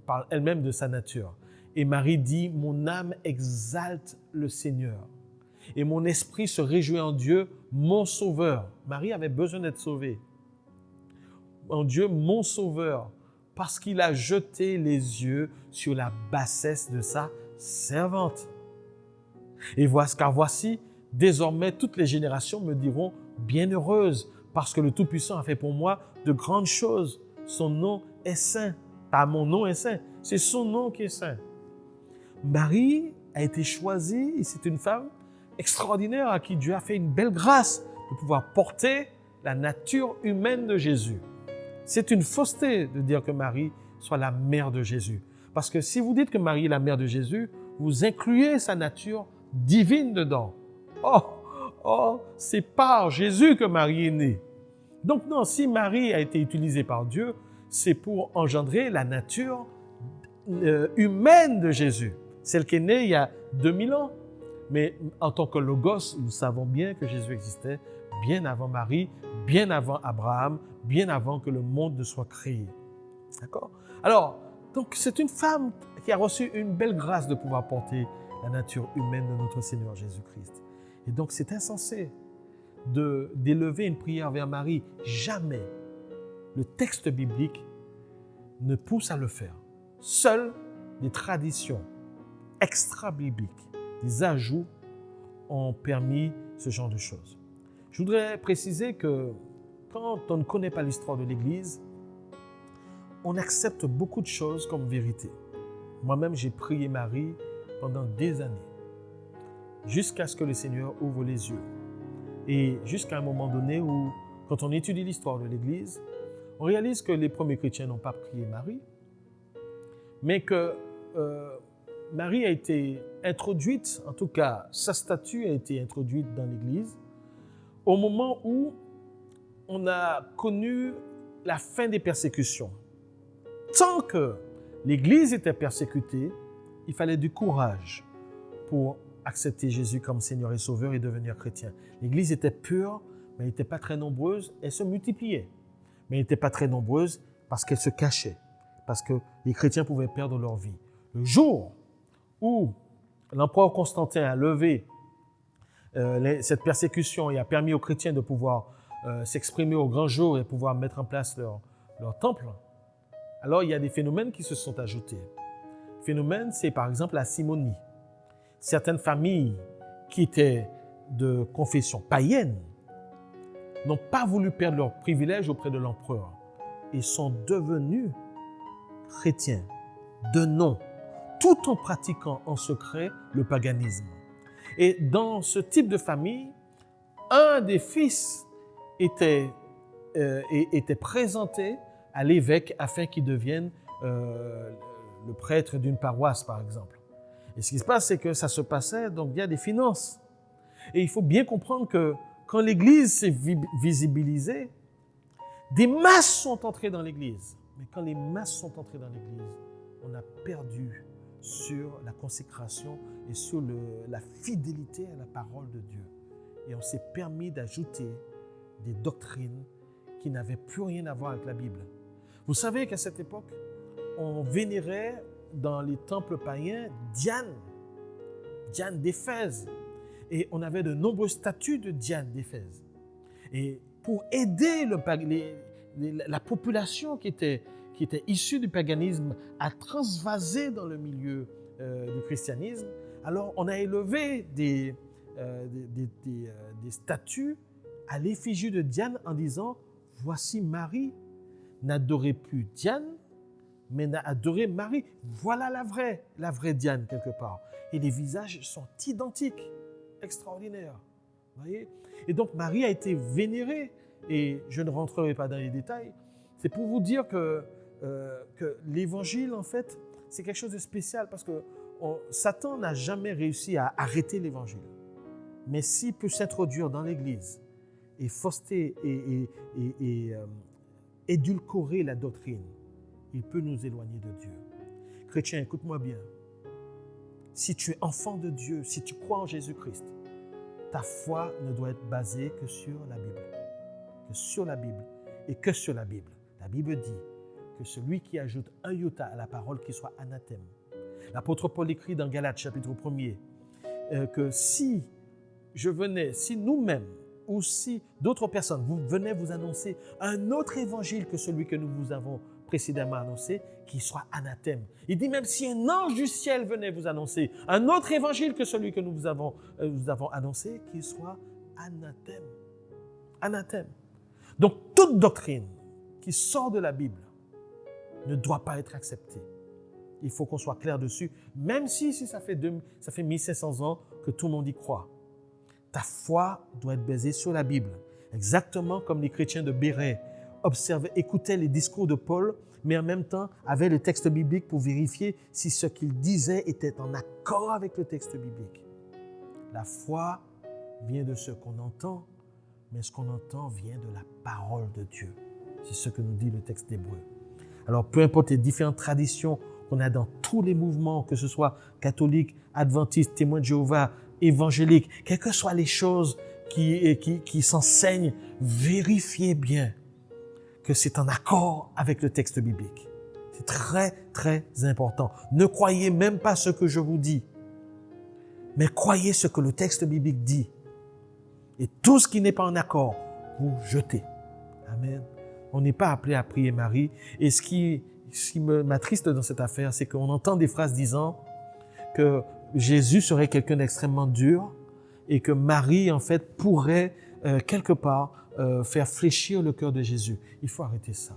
parle elle-même de sa nature. Et Marie dit, « Mon âme exalte le Seigneur, et mon esprit se réjouit en Dieu, mon Sauveur. » Marie avait besoin d'être sauvée. En Dieu, mon Sauveur, parce qu'il a jeté les yeux sur la bassesse de sa servante. Et car voici, désormais, toutes les générations me diront bienheureuse, parce que le Tout-Puissant a fait pour moi de grandes choses. Son nom est saint. Pas mon nom est saint, c'est son nom qui est saint. Marie a été choisie et c'est une femme extraordinaire à qui Dieu a fait une belle grâce de pouvoir porter la nature humaine de Jésus. C'est une fausseté de dire que Marie soit la mère de Jésus. Parce que si vous dites que Marie est la mère de Jésus, vous incluez sa nature divine dedans. C'est par Jésus que Marie est née. Donc non, si Marie a été utilisée par Dieu, c'est pour engendrer la nature humaine de Jésus. Celle qui est née il y a 2000 ans. Mais en tant que Logos, nous savons bien que Jésus existait bien avant Marie, bien avant Abraham, bien avant que le monde ne soit créé. D'accord? Alors, donc c'est une femme qui a reçu une belle grâce de pouvoir porter la nature humaine de notre Seigneur Jésus-Christ. Et donc c'est insensé d'élever une prière vers Marie. Jamais le texte biblique ne pousse à le faire. Seules des traditions extra-bibliques, des ajouts ont permis ce genre de choses. Je voudrais préciser que quand on ne connaît pas l'histoire de l'Église, on accepte beaucoup de choses comme vérité. Moi-même, j'ai prié Marie pendant des années, jusqu'à ce que le Seigneur ouvre les yeux. Et jusqu'à un moment donné où, quand on étudie l'histoire de l'Église, on réalise que les premiers chrétiens n'ont pas prié Marie, mais que Marie a été introduite, en tout cas, sa statue a été introduite dans l'Église, au moment où on a connu la fin des persécutions. Tant que l'Église était persécutée, il fallait du courage pour accepter Jésus comme Seigneur et Sauveur et devenir chrétien. L'Église était pure, mais elle n'était pas très nombreuse. Elle se multipliait, mais elle n'était pas très nombreuse parce qu'elle se cachait, parce que les chrétiens pouvaient perdre leur vie. Le jour où l'empereur Constantin a levé cette persécution et a permis aux chrétiens de pouvoir s'exprimer au grand jour et pouvoir mettre en place leur temple, alors il y a des phénomènes qui se sont ajoutés. Le phénomène, c'est par exemple la simonie. Certaines familles qui étaient de confession païenne n'ont pas voulu perdre leurs privilèges auprès de l'empereur et sont devenus chrétiens de nom, tout en pratiquant en secret le paganisme. Et dans ce type de famille, un des fils était présenté à l'évêque afin qu'il devienne le prêtre d'une paroisse, par exemple. Et ce qui se passe, c'est que ça se passait donc via des finances. Et il faut bien comprendre que quand l'Église s'est visibilisée, des masses sont entrées dans l'Église. Mais quand les masses sont entrées dans l'Église, on a perdu sur la consécration et sur la fidélité à la parole de Dieu. Et on s'est permis d'ajouter des doctrines qui n'avaient plus rien à voir avec la Bible. Vous savez qu'à cette époque, on vénérait dans les temples païens Diane d'Éphèse. Et on avait de nombreuses statues de Diane d'Éphèse. Et pour aider la population qui était issue du paganisme à transvaser dans le milieu du christianisme, alors on a élevé des statues à l'effigie de Diane en disant « Voici Marie, n'adorez plus Diane, mais n'a adoré Marie. Voilà la vraie Diane quelque part. » Et les visages sont identiques, extraordinaires. Vous voyez? Et donc Marie a été vénérée, et je ne rentrerai pas dans les détails. C'est pour vous dire que l'évangile, en fait, c'est quelque chose de spécial parce que Satan n'a jamais réussi à arrêter l'évangile. Mais s'il peut s'introduire dans l'Église et fausser et édulcorer la doctrine, il peut nous éloigner de Dieu. Chrétien, écoute-moi bien. Si tu es enfant de Dieu, si tu crois en Jésus-Christ, ta foi ne doit être basée que sur la Bible. Que sur la Bible et que sur la Bible. La Bible dit que celui qui ajoute un iota à la parole, qu'il soit anathème. L'apôtre Paul écrit dans Galates, chapitre 1er, que si nous-mêmes ou si d'autres personnes venaient vous annoncer un autre évangile que celui que nous vous avons précédemment annoncé, qu'il soit anathème. Il dit même si un ange du ciel venait vous annoncer un autre évangile que celui que nous vous avons annoncé, qu'il soit anathème. Anathème. Donc toute doctrine qui sort de la Bible ne doit pas être acceptée. Il faut qu'on soit clair dessus, même si ça fait 1500 ans que tout le monde y croit. Ta foi doit être basée sur la Bible, exactement comme les chrétiens de Béret écoutaient les discours de Paul, mais en même temps avaient le texte biblique pour vérifier si ce qu'il disait était en accord avec le texte biblique. La foi vient de ce qu'on entend, mais ce qu'on entend vient de la parole de Dieu. C'est ce que nous dit le texte d'Hébreux. Alors, peu importe les différentes traditions qu'on a dans tous les mouvements, que ce soit catholique, adventiste, témoin de Jéhovah, évangélique, quelles que soient les choses qui s'enseignent, vérifiez bien que c'est en accord avec le texte biblique. C'est très, très important. Ne croyez même pas ce que je vous dis, mais croyez ce que le texte biblique dit. Et tout ce qui n'est pas en accord, vous jetez. Amen. On n'est pas appelé à prier Marie. Et ce qui m'attriste dans cette affaire, c'est qu'on entend des phrases disant que Jésus serait quelqu'un d'extrêmement dur et que Marie, en fait, pourrait quelque part faire fléchir le cœur de Jésus. Il faut arrêter ça.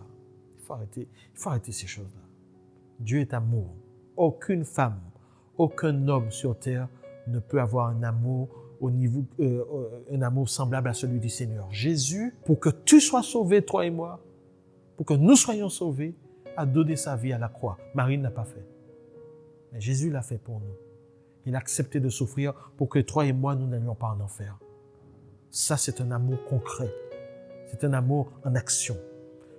Il faut arrêter ces choses-là. Dieu est amour. Aucune femme, aucun homme sur terre ne peut avoir un amour un amour semblable à celui du Seigneur. Jésus, pour que tu sois sauvé, toi et moi, pour que nous soyons sauvés, a donné sa vie à la croix. Marie ne l'a pas fait. Mais Jésus l'a fait pour nous. Il a accepté de souffrir pour que toi et moi, nous n'allions pas en enfer. Ça, c'est un amour concret. C'est un amour en action.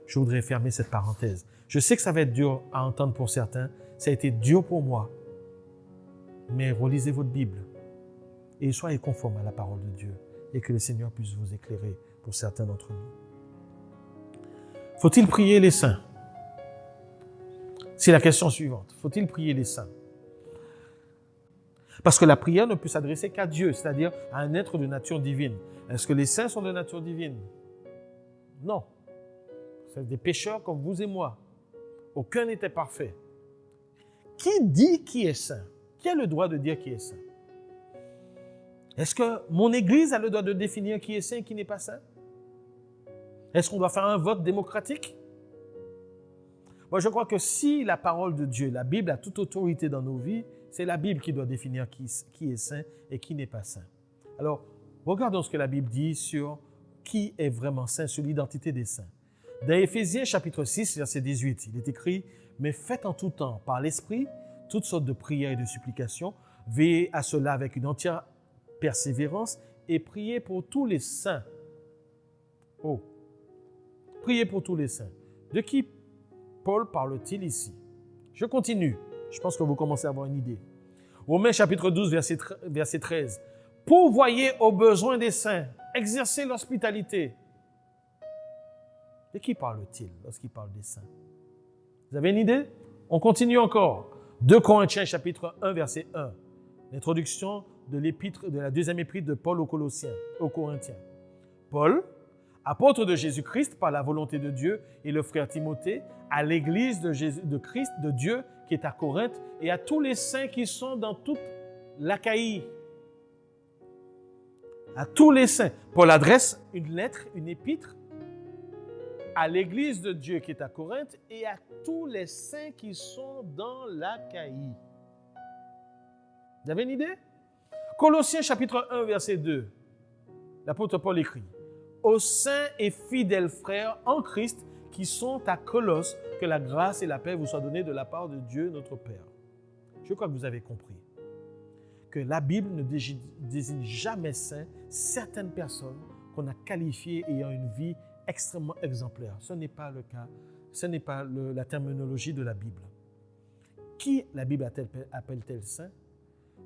Je voudrais fermer cette parenthèse. Je sais que ça va être dur à entendre pour certains. Ça a été dur pour moi. Mais relisez votre Bible et soyez conformes à la parole de Dieu et que le Seigneur puisse vous éclairer pour certains d'entre nous. Faut-il prier les saints? C'est la question suivante. Faut-il prier les saints? Parce que la prière ne peut s'adresser qu'à Dieu, c'est-à-dire à un être de nature divine. Est-ce que les saints sont de nature divine? Non. C'est des pécheurs comme vous et moi. Aucun n'était parfait. Qui dit qui est saint? Qui a le droit de dire qui est saint? Est-ce que mon Église a le droit de définir qui est saint et qui n'est pas saint? Est-ce qu'on doit faire un vote démocratique? Moi, je crois que si la parole de Dieu, la Bible a toute autorité dans nos vies, c'est la Bible qui doit définir qui est saint et qui n'est pas saint. Alors, regardons ce que la Bible dit sur qui est vraiment saint, sur l'identité des saints. Dans Éphésiens chapitre 6, verset 18, il est écrit « Mais faites en tout temps, par l'Esprit, toutes sortes de prières et de supplications, veillez à cela avec une entière persévérance et priez pour tous les saints. » Oh, priez pour tous les saints. De qui Paul parle-t-il ici? Je continue. Je pense que vous commencez à avoir une idée. Romains chapitre 12, verset 13. Pourvoyez aux besoins des saints. Exercez l'hospitalité. De qui parle-t-il lorsqu'il parle des saints? Vous avez une idée? On continue encore. 2 Corinthiens chapitre 1, verset 1. L'introduction de la deuxième épître de Paul aux Corinthiens. Paul, apôtre de Jésus-Christ par la volonté de Dieu, et le frère Timothée, à l'église de Christ, de Dieu, qui est à Corinthe, et à tous les saints qui sont dans toute l'Achaïe. À tous les saints. Paul adresse une lettre, une épître, à l'église de Dieu qui est à Corinthe, et à tous les saints qui sont dans l'Achaïe. Vous avez une idée? Colossiens chapitre 1, verset 2. L'apôtre Paul écrit: aux saints et fidèles frères en Christ qui sont à Colosse, que la grâce et la paix vous soient données de la part de Dieu notre Père. Je crois que vous avez compris que la Bible ne désigne jamais saint certaines personnes qu'on a qualifiées ayant une vie extrêmement exemplaire. Ce n'est pas le cas, ce n'est pas la terminologie de la Bible. Qui la Bible appelle-t-elle saint?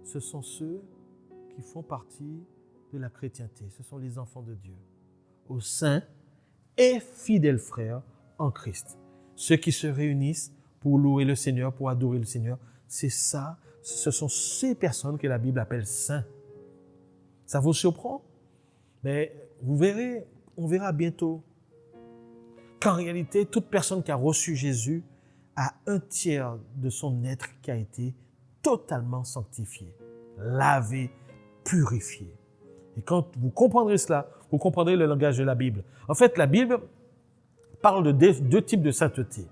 Ce sont ceux qui font partie de la chrétienté. Ce sont les enfants de Dieu. Aux saints et fidèles frères en Christ. Ceux qui se réunissent pour louer le Seigneur, pour adorer le Seigneur, c'est ça, ce sont ces personnes que la Bible appelle saints. Ça vous surprend? Mais vous verrez, on verra bientôt qu'en réalité, toute personne qui a reçu Jésus a un tiers de son être qui a été totalement sanctifié, lavé, purifié. Et quand vous comprendrez cela, vous comprendrez le langage de la Bible. En fait, la Bible parle de deux types de sainteté.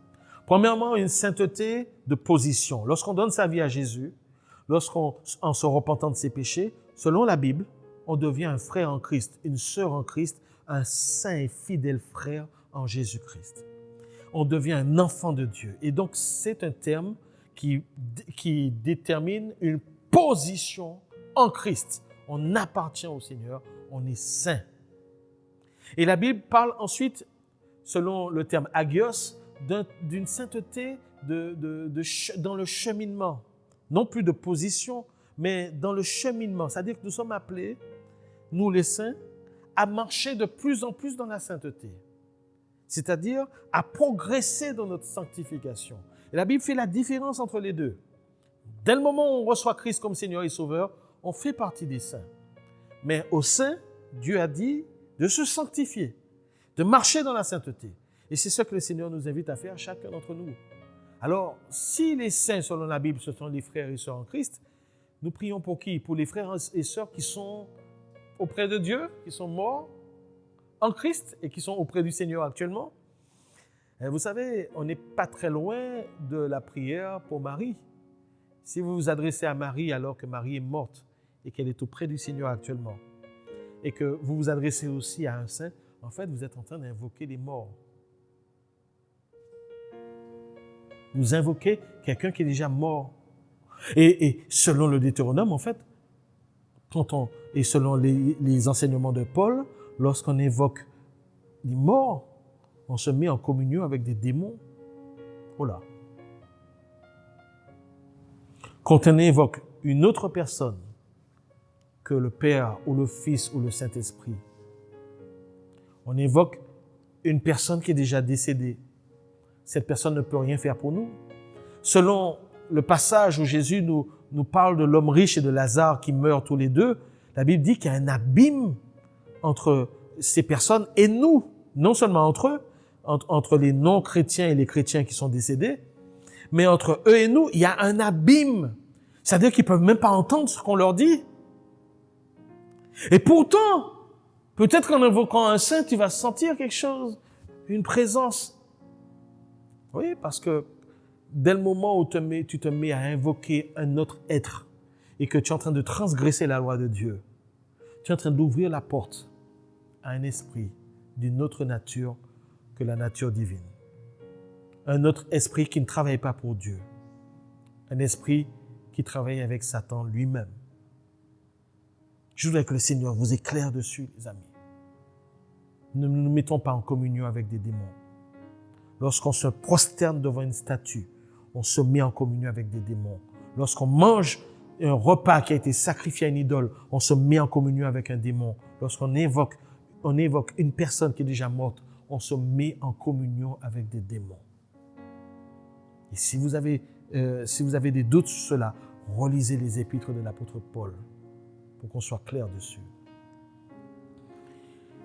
Premièrement, une sainteté de position. Lorsqu'on donne sa vie à Jésus, en se repentant de ses péchés, selon la Bible, on devient un frère en Christ, une sœur en Christ, un saint et fidèle frère en Jésus-Christ. On devient un enfant de Dieu. Et donc, c'est un terme qui détermine une position en Christ. On appartient au Seigneur, on est saint. Et la Bible parle ensuite, selon le terme agios, d'une sainteté dans le cheminement. Non plus de position, mais dans le cheminement. C'est-à-dire que nous sommes appelés, nous les saints, à marcher de plus en plus dans la sainteté. C'est-à-dire à progresser dans notre sanctification. Et la Bible fait la différence entre les deux. Dès le moment où on reçoit Christ comme Seigneur et Sauveur, on fait partie des saints. Mais aux saints, Dieu a dit de se sanctifier, de marcher dans la sainteté. Et c'est ce que le Seigneur nous invite à faire, chacun d'entre nous. Alors, si les saints, selon la Bible, ce sont les frères et sœurs en Christ, nous prions pour qui? Pour les frères et sœurs qui sont auprès de Dieu, qui sont morts en Christ et qui sont auprès du Seigneur actuellement. Et vous savez, on n'est pas très loin de la prière pour Marie. Si vous vous adressez à Marie alors que Marie est morte et qu'elle est auprès du Seigneur actuellement, et que vous vous adressez aussi à un saint, en fait, vous êtes en train d'invoquer les morts. Vous invoquez quelqu'un qui est déjà mort. Et selon le Deutéronome, en fait, et selon les enseignements de Paul, lorsqu'on évoque les morts, on se met en communion avec des démons. Voilà. Quand on évoque une autre personne que le Père ou le Fils ou le Saint-Esprit, on évoque une personne qui est déjà décédée. Cette personne ne peut rien faire pour nous. Selon le passage où Jésus nous parle de l'homme riche et de Lazare qui meurent tous les deux, la Bible dit qu'il y a un abîme entre ces personnes et nous. Non seulement entre eux, entre les non-chrétiens et les chrétiens qui sont décédés, mais entre eux et nous, il y a un abîme. C'est-à-dire qu'ils ne peuvent même pas entendre ce qu'on leur dit. Et pourtant, peut-être qu'en invoquant un saint, tu vas sentir quelque chose, une présence. Oui, parce que dès le moment où tu te mets à invoquer un autre être et que tu es en train de transgresser la loi de Dieu, tu es en train d'ouvrir la porte à un esprit d'une autre nature que la nature divine. Un autre esprit qui ne travaille pas pour Dieu. Un esprit qui travaille avec Satan lui-même. Je voudrais que le Seigneur vous éclaire dessus, les amis. Ne nous mettons pas en communion avec des démons. Lorsqu'on se prosterne devant une statue, on se met en communion avec des démons. Lorsqu'on mange un repas qui a été sacrifié à une idole, on se met en communion avec un démon. Lorsqu'on évoque une personne qui est déjà morte, on se met en communion avec des démons. Et si vous avez des doutes sur cela, relisez les épîtres de l'apôtre Paul pour qu'on soit clair dessus.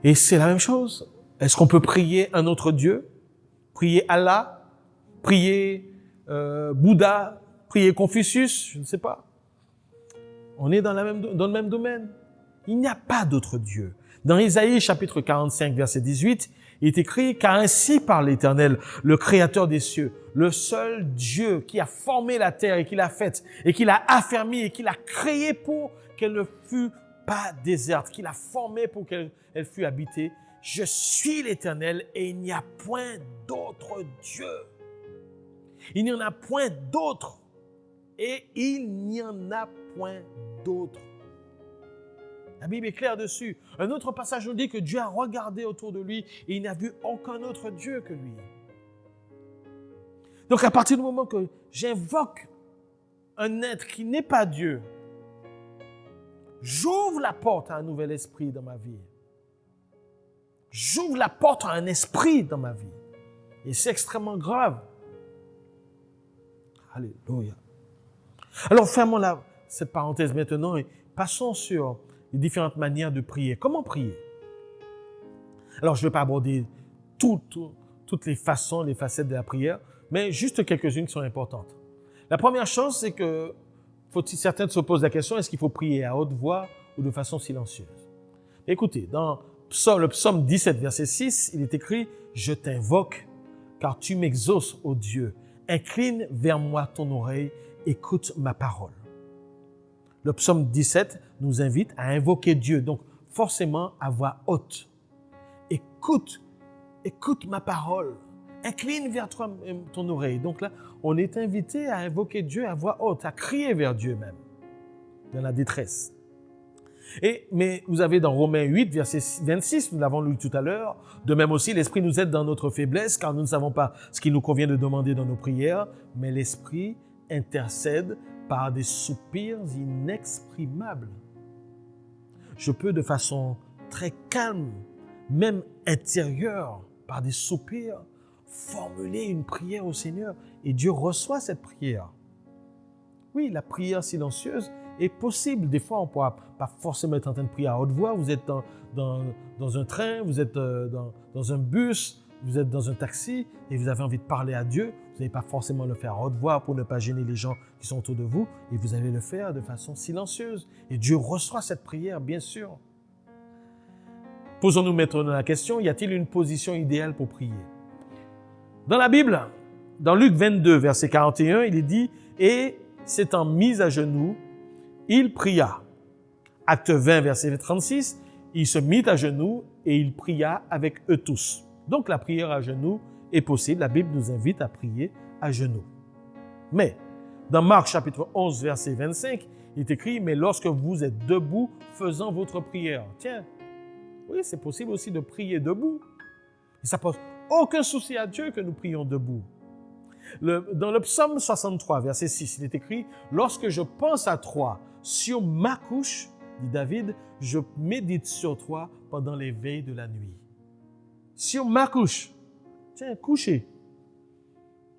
Et c'est la même chose. Est-ce qu'on peut prier un autre Dieu? Prier Allah? Prier Bouddha? Prier Confucius? Je ne sais pas. On est dans le même domaine. Il n'y a pas d'autre Dieu. Dans Isaïe chapitre 45, verset 18, il est écrit « Car ainsi parle l'Éternel, le Créateur des cieux, le seul Dieu qui a formé la terre et qui l'a faite, et qui l'a affermie et qui l'a créée pour qu'elle ne fût pas déserte, qui l'a formée pour qu'elle fût habitée. Je suis l'Éternel et il n'y a point d'autre Dieu. Il n'y en a point d'autre. Et il n'y en a point d'autre. » La Bible est claire dessus. Un autre passage nous dit que Dieu a regardé autour de lui et il n'a vu aucun autre Dieu que lui. Donc à partir du moment que j'invoque un être qui n'est pas Dieu, j'ouvre la porte à un nouvel esprit dans ma vie. J'ouvre la porte à un esprit dans ma vie. Et c'est extrêmement grave. Alléluia. Alors fermons cette parenthèse maintenant et passons sur les différentes manières de prier. Comment prier? Alors, je ne vais pas aborder toutes les façons, les facettes de la prière, mais juste quelques-unes qui sont importantes. La première chose, c'est que certains se posent la question, est-ce qu'il faut prier à haute voix ou de façon silencieuse? Écoutez, dans le psaume 17, verset 6, il est écrit « Je t'invoque, car tu m'exauces, ô Dieu. Incline vers moi ton oreille, écoute ma parole. » Le psaume 17 nous invite à invoquer Dieu, donc forcément à voix haute. Écoute ma parole. Incline vers toi ton oreille. Donc là, on est invité à invoquer Dieu à voix haute, à crier vers Dieu même, dans la détresse. Mais vous avez dans Romains 8, verset 26, nous l'avons lu tout à l'heure, de même aussi, l'Esprit nous aide dans notre faiblesse, car nous ne savons pas ce qu'il nous convient de demander dans nos prières, mais l'Esprit intercède par des soupirs inexprimables. Je peux de façon très calme, même intérieure, par des soupirs, formuler une prière au Seigneur et Dieu reçoit cette prière. Oui, la prière silencieuse est possible. Des fois, on ne pourra pas forcément être en train de prier à haute voix. Vous êtes dans un train, vous êtes dans un bus, vous êtes dans un taxi et vous avez envie de parler à Dieu. Vous n'allez pas forcément le faire à haute voix pour ne pas gêner les gens qui sont autour de vous. Et vous allez le faire de façon silencieuse. Et Dieu reçoit cette prière, bien sûr. Posons-nous maintenant la question, y a-t-il une position idéale pour prier? Dans la Bible, dans Luc 22, verset 41, il est dit « Et s'étant mis à genoux, il pria. » Acte 20, verset 36, il se mit à genoux et il pria avec eux tous. Donc la prière à genoux est possible. La Bible nous invite à prier à genoux. Mais dans Marc chapitre 11, verset 25, il est écrit « Mais lorsque vous êtes debout, faisant votre prière. » Tiens, oui, c'est possible aussi de prier debout. Et ça pose aucun souci à Dieu que nous prions debout. Dans le psaume 63, verset 6, il est écrit « Lorsque je pense à toi sur ma couche, dit David, je médite sur toi pendant les veilles de la nuit. » Sur ma couche. Tiens, couché.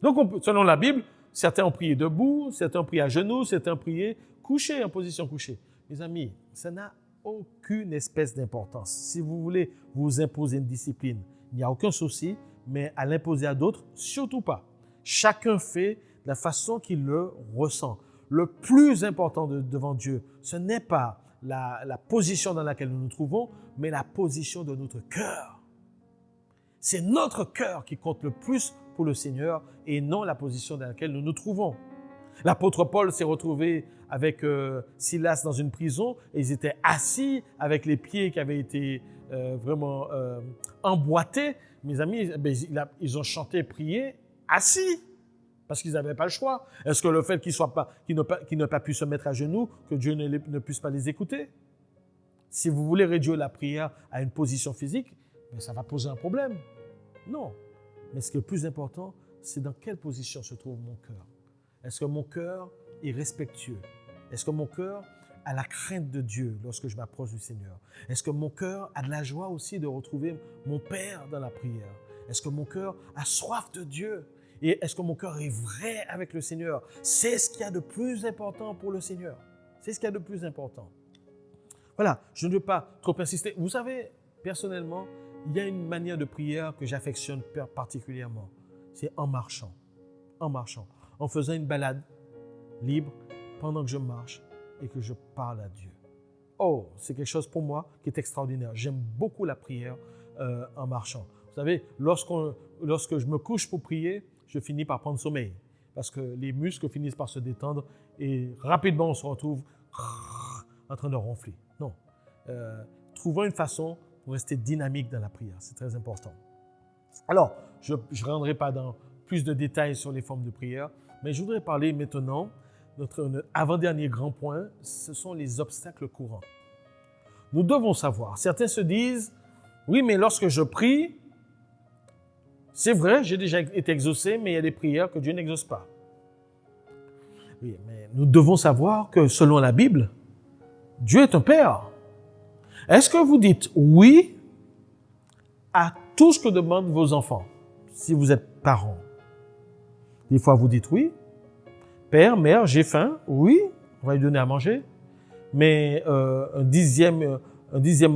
Donc, selon la Bible, certains ont prié debout, certains ont prié à genoux, certains ont prié couché, en position couchée. Mes amis, ça n'a aucune espèce d'importance. Si vous voulez vous imposer une discipline, il n'y a aucun souci, mais à l'imposer à d'autres, surtout pas. Chacun fait de la façon qu'il le ressent. Le plus important devant Dieu, ce n'est pas la position dans laquelle nous nous trouvons, mais la position de notre cœur. C'est notre cœur qui compte le plus pour le Seigneur et non la position dans laquelle nous nous trouvons. L'apôtre Paul s'est retrouvé avec Silas dans une prison et ils étaient assis avec les pieds qui avaient été vraiment emboîtés. Mes amis, ils ont chanté, prié assis parce qu'ils n'avaient pas le choix. Est-ce que le fait qu'ils n'aient pas pu se mettre à genoux, que Dieu ne puisse pas les écouter? Si vous voulez réduire la prière à une position physique, ça va poser un problème. Non. Mais ce qui est le plus important, c'est dans quelle position se trouve mon cœur. Est-ce que mon cœur est respectueux? Est-ce que mon cœur a la crainte de Dieu lorsque je m'approche du Seigneur? Est-ce que mon cœur a de la joie aussi de retrouver mon Père dans la prière? Est-ce que mon cœur a soif de Dieu? Et est-ce que mon cœur est vrai avec le Seigneur? C'est ce qu'il y a de plus important pour le Seigneur. C'est ce qu'il y a de plus important. Voilà, je ne veux pas trop insister. Vous savez, personnellement, il y a une manière de prière que j'affectionne particulièrement. C'est en marchant, en faisant une balade libre pendant que je marche et que je parle à Dieu. Oh, c'est quelque chose pour moi qui est extraordinaire. J'aime beaucoup la prière en marchant. Vous savez, lorsque je me couche pour prier, je finis par prendre sommeil parce que les muscles finissent par se détendre et rapidement on se retrouve en train de ronfler. Non. Trouvons une façon pour rester dynamique dans la prière. C'est très important. Alors, je ne rendrai pas dans plus de détails sur les formes de prière, mais je voudrais parler maintenant, notre avant-dernier grand point, ce sont les obstacles courants. Nous devons savoir, certains se disent, oui, mais lorsque je prie, c'est vrai, j'ai déjà été exaucé, mais il y a des prières que Dieu n'exauce pas. Oui, mais nous devons savoir que selon la Bible, Dieu est un Père. Est-ce que vous dites oui à tout ce que demandent vos enfants, si vous êtes parents? Des fois, vous dites oui. Père, mère, j'ai faim. Oui, on va lui donner à manger. Mais un dixième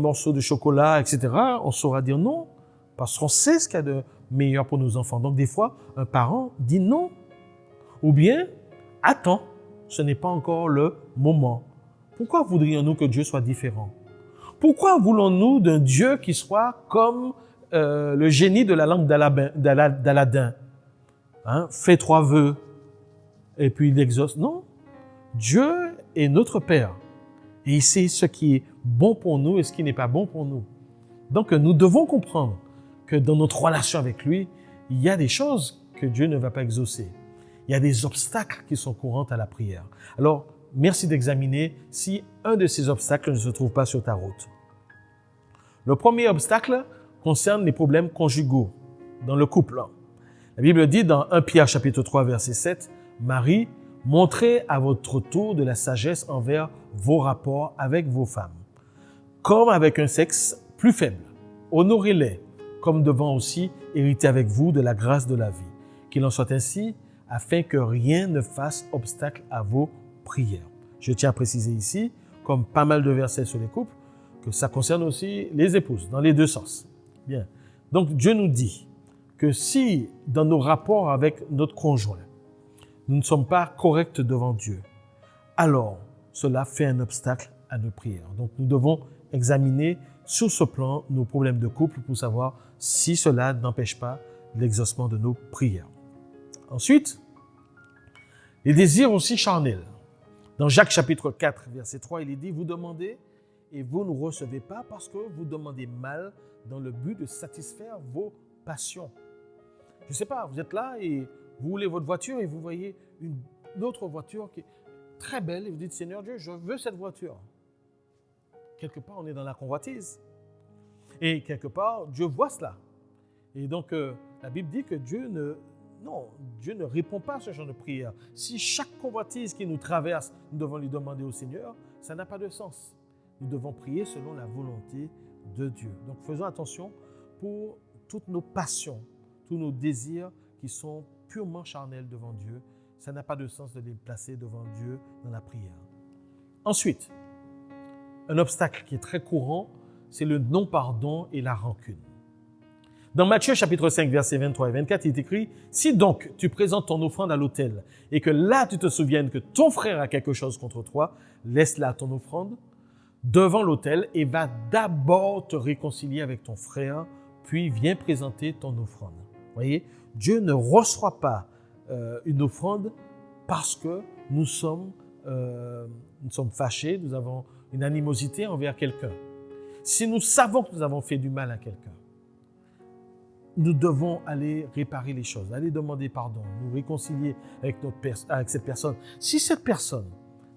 morceau de chocolat, etc., on saura dire non, parce qu'on sait ce qu'il y a de meilleur pour nos enfants. Donc, des fois, un parent dit non. Ou bien, attends, ce n'est pas encore le moment. Pourquoi voudrions-nous que Dieu soit différent? Pourquoi voulons-nous d'un Dieu qui soit comme le génie de la langue d'Aladin? Hein? Fais 3 vœux et puis il exauce. Non, Dieu est notre Père et il sait ce qui est bon pour nous et ce qui n'est pas bon pour nous. Donc nous devons comprendre que dans notre relation avec lui, il y a des choses que Dieu ne va pas exaucer. Il y a des obstacles qui sont courants à la prière. Alors, merci d'examiner si un de ces obstacles ne se trouve pas sur ta route. Le premier obstacle concerne les problèmes conjugaux dans le couple. La Bible dit dans 1 Pierre chapitre 3 verset 7, « Marie, montrez à votre tour de la sagesse envers vos rapports avec vos femmes, comme avec un sexe plus faible. Honorez-les, comme devant aussi hériter avec vous de la grâce de la vie. Qu'il en soit ainsi, afin que rien ne fasse obstacle à vos prières. » Je tiens à préciser ici, comme pas mal de versets sur les couples, que ça concerne aussi les épouses, dans les deux sens. Bien. Donc, Dieu nous dit que si, dans nos rapports avec notre conjoint, nous ne sommes pas corrects devant Dieu, alors cela fait un obstacle à nos prières. Donc, nous devons examiner sur ce plan nos problèmes de couple pour savoir si cela n'empêche pas l'exaucement de nos prières. Ensuite, les désirs aussi charnels. Dans Jacques chapitre 4, verset 3, il est dit « Vous demandez et vous ne recevez pas parce que vous demandez mal dans le but de satisfaire vos passions. » Je ne sais pas, vous êtes là et vous voulez votre voiture et vous voyez une autre voiture qui est très belle et vous dites « Seigneur Dieu, je veux cette voiture. » Quelque part, on est dans la convoitise. Et quelque part, Dieu voit cela. Et donc, la Bible dit que Dieu ne répond pas à ce genre de prière. Si chaque convoitise qui nous traverse, nous devons lui demander au Seigneur, ça n'a pas de sens. Nous devons prier selon la volonté de Dieu. Donc, faisons attention pour toutes nos passions, tous nos désirs qui sont purement charnels devant Dieu. Ça n'a pas de sens de les placer devant Dieu dans la prière. Ensuite, un obstacle qui est très courant, c'est le non-pardon et la rancune. Dans Matthieu chapitre 5, versets 23 et 24, il est écrit « Si donc tu présentes ton offrande à l'autel et que là tu te souviennes que ton frère a quelque chose contre toi, laisse là ton offrande devant l'autel et va d'abord te réconcilier avec ton frère, puis viens présenter ton offrande. » Vous voyez, Dieu ne reçoit pas une offrande parce que nous sommes fâchés, nous avons une animosité envers quelqu'un. Si nous savons que nous avons fait du mal à quelqu'un, nous devons aller réparer les choses, aller demander pardon, nous réconcilier avec cette personne. Si cette personne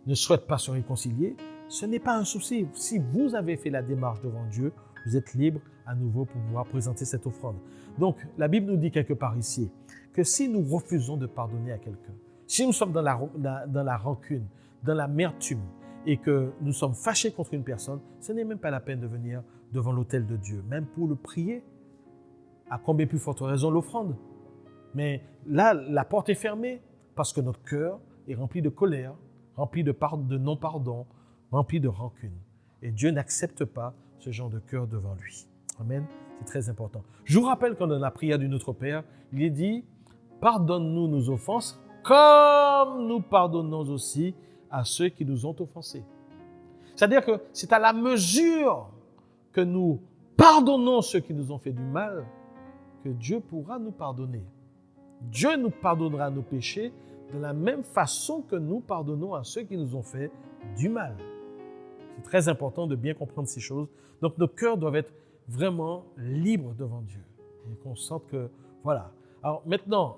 ne souhaite pas se réconcilier, ce n'est pas un souci. Si vous avez fait la démarche devant Dieu, vous êtes libre à nouveau pour pouvoir présenter cette offrande. Donc, la Bible nous dit quelque part ici que si nous refusons de pardonner à quelqu'un, si nous sommes dans la rancune, dans l'amertume et que nous sommes fâchés contre une personne, ce n'est même pas la peine de venir devant l'autel de Dieu, même pour le prier. À combien plus forte raison l'offrande. Mais là, la porte est fermée parce que notre cœur est rempli de colère, rempli de non-pardon, rempli de rancune. Et Dieu n'accepte pas ce genre de cœur devant lui. Amen. C'est très important. Je vous rappelle que dans la prière du Notre Père, il est dit « Pardonne-nous nos offenses, comme nous pardonnons aussi à ceux qui nous ont offensés. » C'est-à-dire que c'est à la mesure que nous pardonnons ceux qui nous ont fait du mal que Dieu pourra nous pardonner. Dieu nous pardonnera nos péchés de la même façon que nous pardonnons à ceux qui nous ont fait du mal. C'est très important de bien comprendre ces choses. Donc, nos cœurs doivent être vraiment libres devant Dieu. Et qu'on sente que, voilà. Alors, maintenant,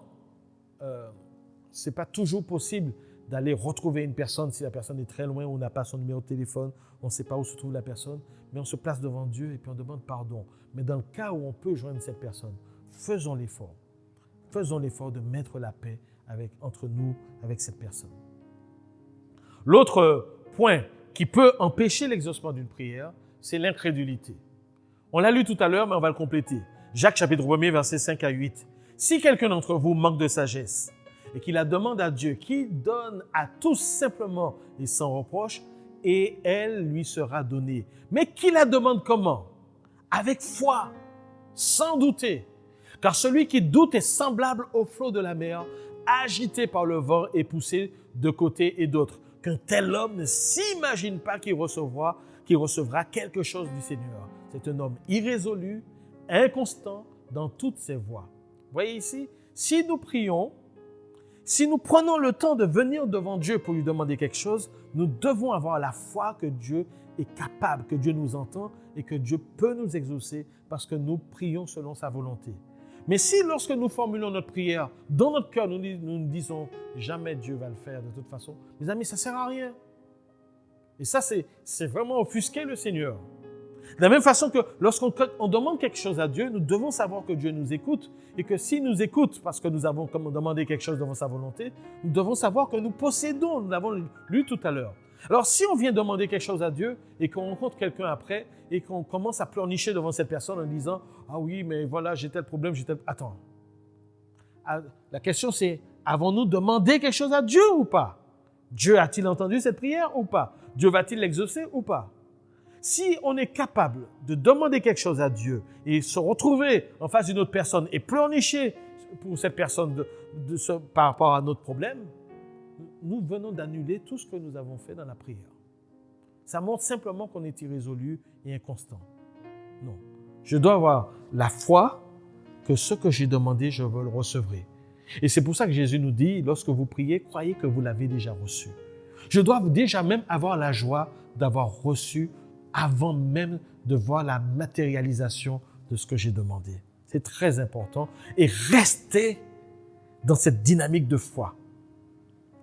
ce n'est pas toujours possible d'aller retrouver une personne si la personne est très loin, on n'a pas son numéro de téléphone, on ne sait pas où se trouve la personne, mais on se place devant Dieu et puis on demande pardon. Mais dans le cas où on peut joindre cette personne, faisons l'effort. Faisons l'effort de mettre la paix entre nous, avec cette personne. L'autre point qui peut empêcher l'exaucement d'une prière, c'est l'incrédulité. On l'a lu tout à l'heure, mais on va le compléter. Jacques chapitre 1er, versets 5 à 8. « Si quelqu'un d'entre vous manque de sagesse et qu'il la demande à Dieu, qui donne à tous simplement et sans reproche, et elle lui sera donnée. Mais qui la demande comment? Avec foi, sans douter. Car celui qui doute est semblable au flot de la mer, agité par le vent et poussé de côté et d'autre. Qu'un tel homme ne s'imagine pas qu'il recevra quelque chose du Seigneur. C'est un homme irrésolu, inconstant dans toutes ses voies. Vous voyez ici, si nous prions, si nous prenons le temps de venir devant Dieu pour lui demander quelque chose, nous devons avoir la foi que Dieu est capable, que Dieu nous entend et que Dieu peut nous exaucer parce que nous prions selon sa volonté. Mais si lorsque nous formulons notre prière, dans notre cœur, nous nous disons « jamais Dieu va le faire de toute façon », mes amis, ça ne sert à rien. Et ça, c'est vraiment offusquer le Seigneur. De la même façon que lorsqu'on demande quelque chose à Dieu, nous devons savoir que Dieu nous écoute et que s'il nous écoute parce que nous avons demandé quelque chose devant sa volonté, nous devons savoir que nous possédons, nous l'avons lu tout à l'heure. Alors si on vient demander quelque chose à Dieu et qu'on rencontre quelqu'un après et qu'on commence à pleurnicher devant cette personne en disant « Ah oui, mais voilà, j'ai tel problème, j'ai tel... » Attends. La question c'est, avons-nous demandé quelque chose à Dieu ou pas? Dieu a-t-il entendu cette prière ou pas? Dieu va-t-il l'exaucer ou pas? Si on est capable de demander quelque chose à Dieu et se retrouver en face d'une autre personne et pleurnicher pour cette personne par rapport à notre problème, nous venons d'annuler tout ce que nous avons fait dans la prière. Ça montre simplement qu'on est irrésolu et inconstant. Non. Je dois avoir la foi que ce que j'ai demandé, je veux le recevoir. Et c'est pour ça que Jésus nous dit, lorsque vous priez, croyez que vous l'avez déjà reçu. Je dois déjà même avoir la joie d'avoir reçu avant même de voir la matérialisation de ce que j'ai demandé. C'est très important. Et rester dans cette dynamique de foi.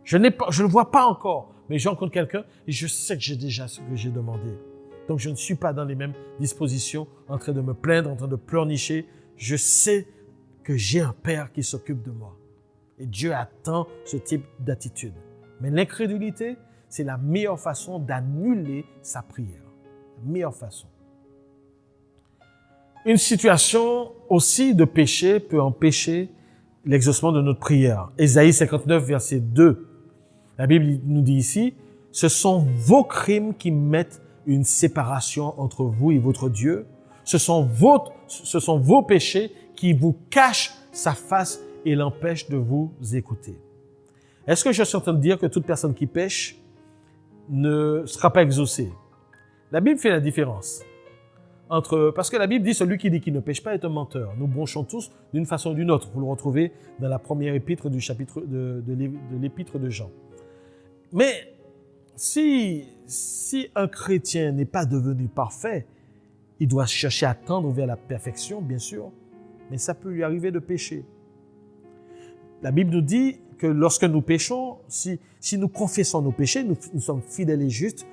Je ne le vois pas encore, mais je rencontre quelqu'un et je sais que j'ai déjà ce que j'ai demandé. Donc, je ne suis pas dans les mêmes dispositions, en train de me plaindre, en train de pleurnicher. Je sais que j'ai un Père qui s'occupe de moi. Et Dieu attend ce type d'attitude. Mais l'incrédulité, c'est la meilleure façon d'annuler sa prière. La meilleure façon. Une situation aussi de péché peut empêcher l'exaucement de notre prière. Ésaïe 59, verset 2. La Bible nous dit ici, « Ce sont vos crimes qui mettent une séparation entre vous et votre Dieu. Ce sont vos péchés qui vous cachent sa face et l'empêchent de vous écouter. » Est-ce que je suis en train de dire que toute personne qui pêche ne sera pas exaucée? La Bible fait la différence. Parce que la Bible dit, celui qui dit qu'il ne pêche pas est un menteur. Nous bronchons tous d'une façon ou d'une autre. Vous le retrouvez dans la première épître du chapitre de l'épître de Jean. Mais si un chrétien n'est pas devenu parfait, il doit chercher à tendre vers la perfection, bien sûr, mais ça peut lui arriver de pécher. La Bible nous dit que lorsque nous péchons, si nous confessons nos péchés, nous sommes fidèles et justes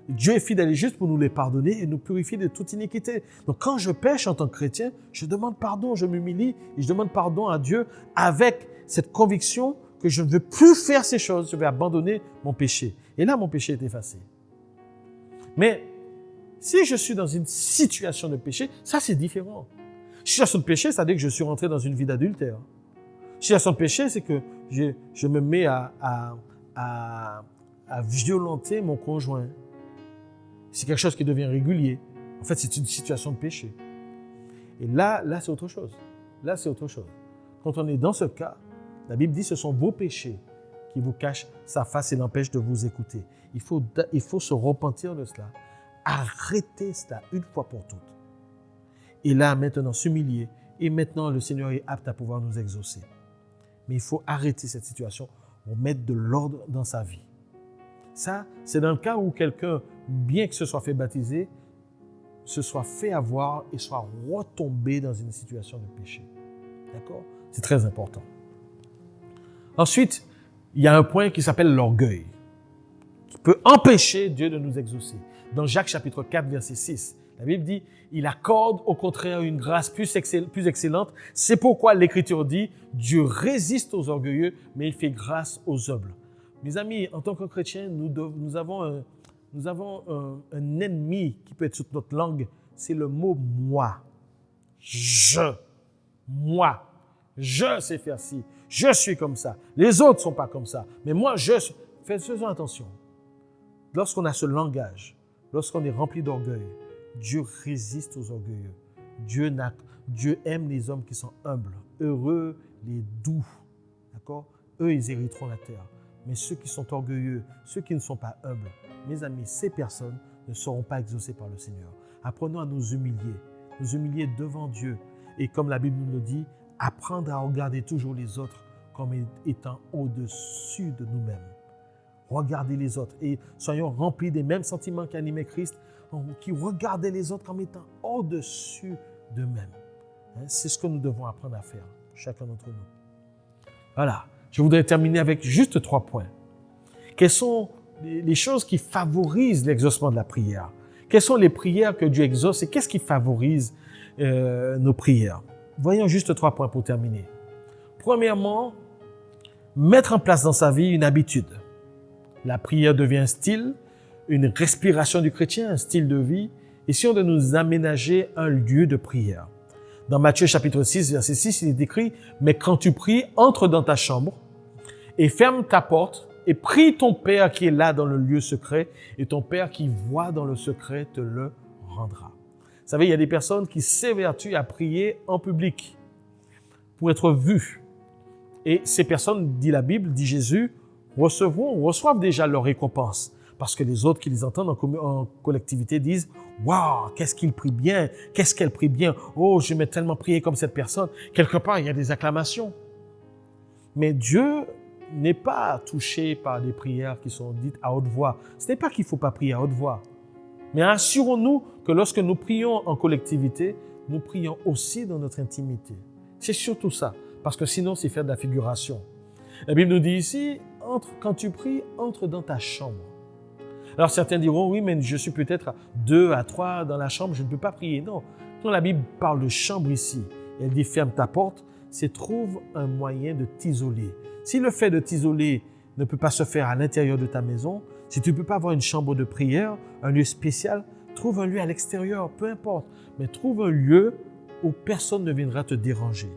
Dieu est fidèle et juste pour nous les pardonner et nous purifier de toute iniquité. Donc quand je pêche en tant que chrétien, je demande pardon, je m'humilie et je demande pardon à Dieu avec cette conviction que je ne veux plus faire ces choses, je vais abandonner mon péché. Et là, mon péché est effacé. Mais si je suis dans une situation de péché, ça c'est différent. Situation de péché, ça veut dire que je suis rentré dans une vie d'adultère. Situation de péché, c'est que je me mets à violenter mon conjoint. C'est quelque chose qui devient régulier. En fait, c'est une situation de péché. Et là, c'est autre chose. Là, c'est autre chose. Quand on est dans ce cas, la Bible dit que ce sont vos péchés qui vous cachent sa face et l'empêchent de vous écouter. Il faut se repentir de cela. Arrêtez cela une fois pour toutes. Et là, maintenant, s'humilier. Et maintenant, le Seigneur est apte à pouvoir nous exaucer. Mais il faut arrêter cette situation pour mettre de l'ordre dans sa vie. Ça, c'est dans le cas où quelqu'un, bien que se soit fait baptiser, se soit fait avoir et soit retombé dans une situation de péché. D'accord? C'est très important. Ensuite, il y a un point qui s'appelle l'orgueil, qui peut empêcher Dieu de nous exaucer. Dans Jacques chapitre 4, verset 6, la Bible dit, il accorde au contraire une grâce plus excellente. C'est pourquoi l'Écriture dit, Dieu résiste aux orgueilleux, mais il fait grâce aux humbles. Mes amis, en tant que chrétiens, nous avons un ennemi qui peut être sur notre langue, c'est le mot « moi ». Moi. Je sais faire ci. Je suis comme ça. Les autres ne sont pas comme ça. Mais moi, faisons attention. Lorsqu'on a ce langage, lorsqu'on est rempli d'orgueil, Dieu résiste aux orgueilleux. Dieu aime les hommes qui sont humbles. Heureux les doux. D'accord? Eux, ils hériteront la terre. Mais ceux qui sont orgueilleux, ceux qui ne sont pas humbles, mes amis, ces personnes ne seront pas exaucées par le Seigneur. Apprenons à nous humilier devant Dieu. Et comme la Bible nous le dit, apprendre à regarder toujours les autres comme étant au-dessus de nous-mêmes. Regardez les autres et soyons remplis des mêmes sentiments qu'animait Christ, qui regardait les autres comme étant au-dessus d'eux-mêmes. C'est ce que nous devons apprendre à faire, chacun d'entre nous. Voilà, je voudrais terminer avec juste 3 points. Quelles sont les choses qui favorisent l'exaucement de la prière? Quelles sont les prières que Dieu exauce et qu'est-ce qui favorise nos prières? Voyons juste 3 points pour terminer. Premièrement, mettre en place dans sa vie une habitude. La prière devient un style, une respiration du chrétien, un style de vie. Essayons de nous aménager un lieu de prière. Dans Matthieu chapitre 6, verset 6, il est écrit « Mais quand tu pries, entre dans ta chambre et ferme ta porte et prie ton Père qui est là dans le lieu secret et ton Père qui voit dans le secret te le rendra. » Vous savez, il y a des personnes qui s'évertuent à prier en public pour être vues. Et ces personnes, dit la Bible, dit Jésus, reçoivent déjà leur récompense. Parce que les autres qui les entendent en collectivité disent « Waouh, qu'est-ce qu'il prie bien, qu'est-ce qu'elle prie bien, oh, je m'ai tellement prié comme cette personne. » Quelque part, il y a des acclamations. Mais Dieu n'est pas touché par des prières qui sont dites à haute voix. Ce n'est pas qu'il ne faut pas prier à haute voix. Mais assurons-nous que lorsque nous prions en collectivité, nous prions aussi dans notre intimité. C'est surtout ça, parce que sinon, c'est faire de la figuration. La Bible nous dit ici, quand tu pries, entre dans ta chambre. Alors certains diront, oui, mais je suis peut-être à 2, à 3 dans la chambre, je ne peux pas prier. Non, quand la Bible parle de chambre ici, elle dit ferme ta porte, c'est trouve un moyen de t'isoler. Si le fait de t'isoler ne peut pas se faire à l'intérieur de ta maison, si tu ne peux pas avoir une chambre de prière, un lieu spécial, trouve un lieu à l'extérieur, peu importe, mais trouve un lieu où personne ne viendra te déranger,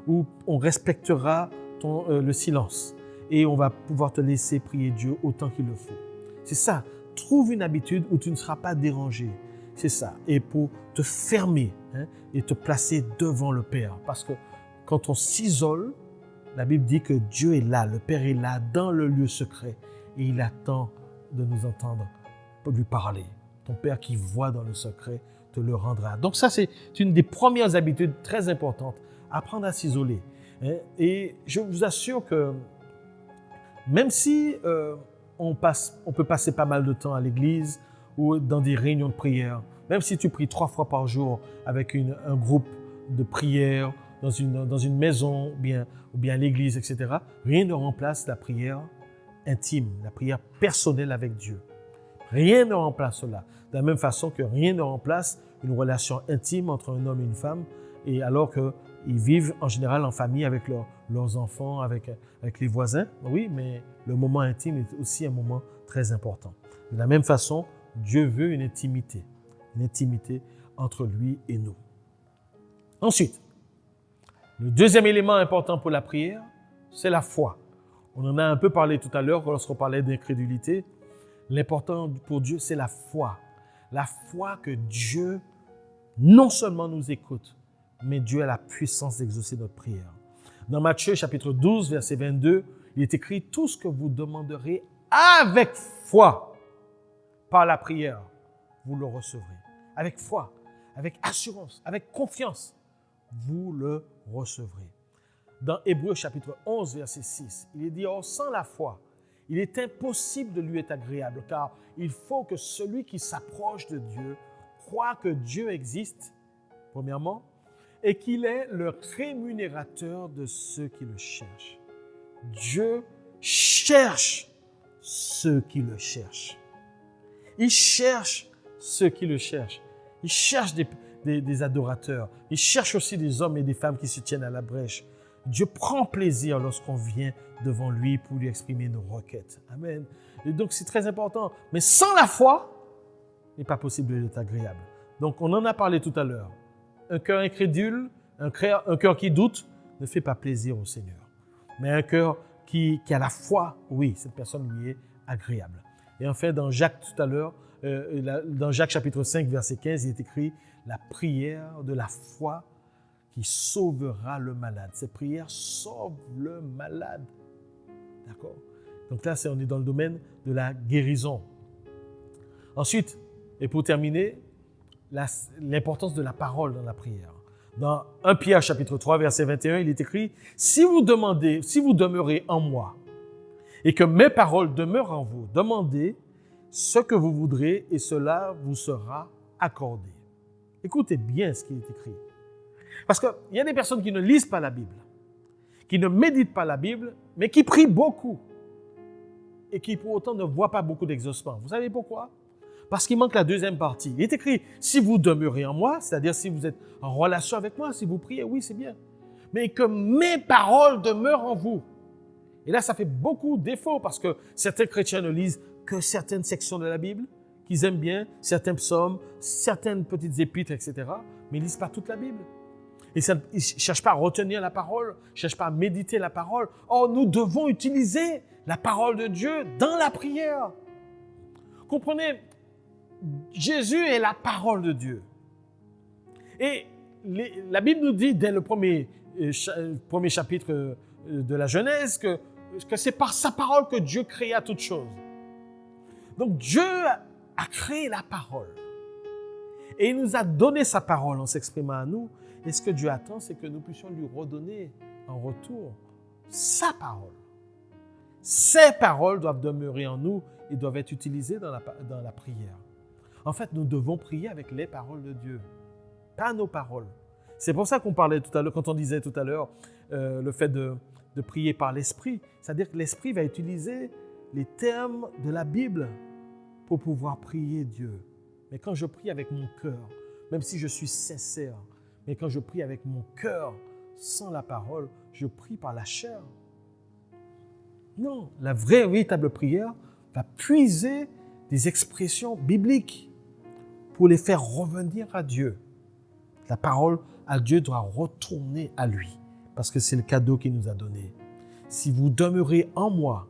où on respectera le silence et on va pouvoir te laisser prier Dieu autant qu'il le faut. C'est ça, trouve une habitude où tu ne seras pas dérangé. C'est ça, et pour te fermer et te placer devant le Père. Parce que quand on s'isole, la Bible dit que Dieu est là, le Père est là dans le lieu secret et il attend de nous entendre lui parler. Ton Père qui voit dans le secret te le rendra. Donc ça, c'est une des premières habitudes très importantes. Apprendre à s'isoler. Et je vous assure que même si on peut passer pas mal de temps à l'église ou dans des réunions de prière, même si tu pries 3 fois par jour avec un groupe de prière dans une maison ou bien à l'église, etc., rien ne remplace la prière intime, la prière personnelle avec Dieu. Rien ne remplace cela. De la même façon que rien ne remplace une relation intime entre un homme et une femme, et alors qu'ils vivent en général en famille avec leurs enfants, avec les voisins. Oui, mais le moment intime est aussi un moment très important. De la même façon, Dieu veut une intimité entre lui et nous. Ensuite, le deuxième élément important pour la prière, c'est la foi. On en a un peu parlé tout à l'heure lorsqu'on parlait d'incrédulité. L'important pour Dieu, c'est la foi. La foi que Dieu non seulement nous écoute, mais Dieu a la puissance d'exaucer notre prière. Dans Matthieu chapitre 12, verset 22, il est écrit « Tout ce que vous demanderez avec foi par la prière, vous le recevrez. » Avec foi, avec assurance, avec confiance, vous le recevrez. Dans Hébreux chapitre 11, verset 6, il est dit « Or, sans la foi, il est impossible de lui être agréable, car il faut que celui qui s'approche de Dieu croit que Dieu existe, premièrement, et qu'il est le rémunérateur de ceux qui le cherchent. » Dieu cherche ceux qui le cherchent. Il cherche ceux qui le cherchent. Il cherche des adorateurs. Il cherche aussi des hommes et des femmes qui se tiennent à la brèche. Dieu prend plaisir lorsqu'on vient devant lui pour lui exprimer nos requêtes. Amen. Et donc, c'est très important. Mais sans la foi, il n'est pas possible d'être agréable. Donc, on en a parlé tout à l'heure. Un cœur incrédule, un cœur qui doute, ne fait pas plaisir au Seigneur. Mais un cœur qui a la foi, oui, cette personne lui est agréable. Et enfin, dans Jacques tout à l'heure, dans Jacques chapitre 5, verset 15, il est écrit « La prière de la foi qui sauvera le malade. » Cette prière sauve le malade. D'accord? Donc là, on est dans le domaine de la guérison. Ensuite, et pour terminer, l'importance de la parole dans la prière. Dans 1 Pierre chapitre 3, verset 21, il est écrit « Si vous demeurez en moi et que mes paroles demeurent en vous, demandez ce que vous voudrez et cela vous sera accordé. » Écoutez bien ce qui est écrit. Parce qu'il y a des personnes qui ne lisent pas la Bible, qui ne méditent pas la Bible, mais qui prient beaucoup et qui pour autant ne voient pas beaucoup d'exaucement. Vous savez pourquoi? Parce qu'il manque la deuxième partie. Il est écrit, si vous demeurez en moi, c'est-à-dire si vous êtes en relation avec moi, si vous priez, oui, c'est bien. Mais que mes paroles demeurent en vous. Et là, ça fait beaucoup défaut parce que certains chrétiens ne lisent que certaines sections de la Bible, qu'ils aiment bien, certains psaumes, certaines petites épîtres, etc. Mais ils ne lisent pas toute la Bible. Ils ne cherchent pas à retenir la parole, ils ne cherchent pas à méditer la parole. Or, nous devons utiliser la parole de Dieu dans la prière. Comprenez, Jésus est la parole de Dieu. Et la Bible nous dit, dès le premier chapitre de la Genèse, que c'est par sa parole que Dieu créa toutes choses. Donc Dieu a créé la parole. Et il nous a donné sa parole en s'exprimant à nous. Et ce que Dieu attend, c'est que nous puissions lui redonner en retour sa parole. Ces paroles doivent demeurer en nous et doivent être utilisées dans la prière. En fait, nous devons prier avec les paroles de Dieu, pas nos paroles. C'est pour ça qu'on parlait tout à l'heure, quand on disait tout à l'heure le fait de prier par l'Esprit. C'est-à-dire que l'Esprit va utiliser les termes de la Bible pour pouvoir prier Dieu. Mais quand je prie avec mon cœur, même si je suis sincère, mais quand je prie avec mon cœur, sans la parole, je prie par la chair. Non, la vraie, véritable prière va puiser des expressions bibliques pour les faire revenir à Dieu. La parole à Dieu doit retourner à lui, parce que c'est le cadeau qu'il nous a donné. Si vous demeurez en moi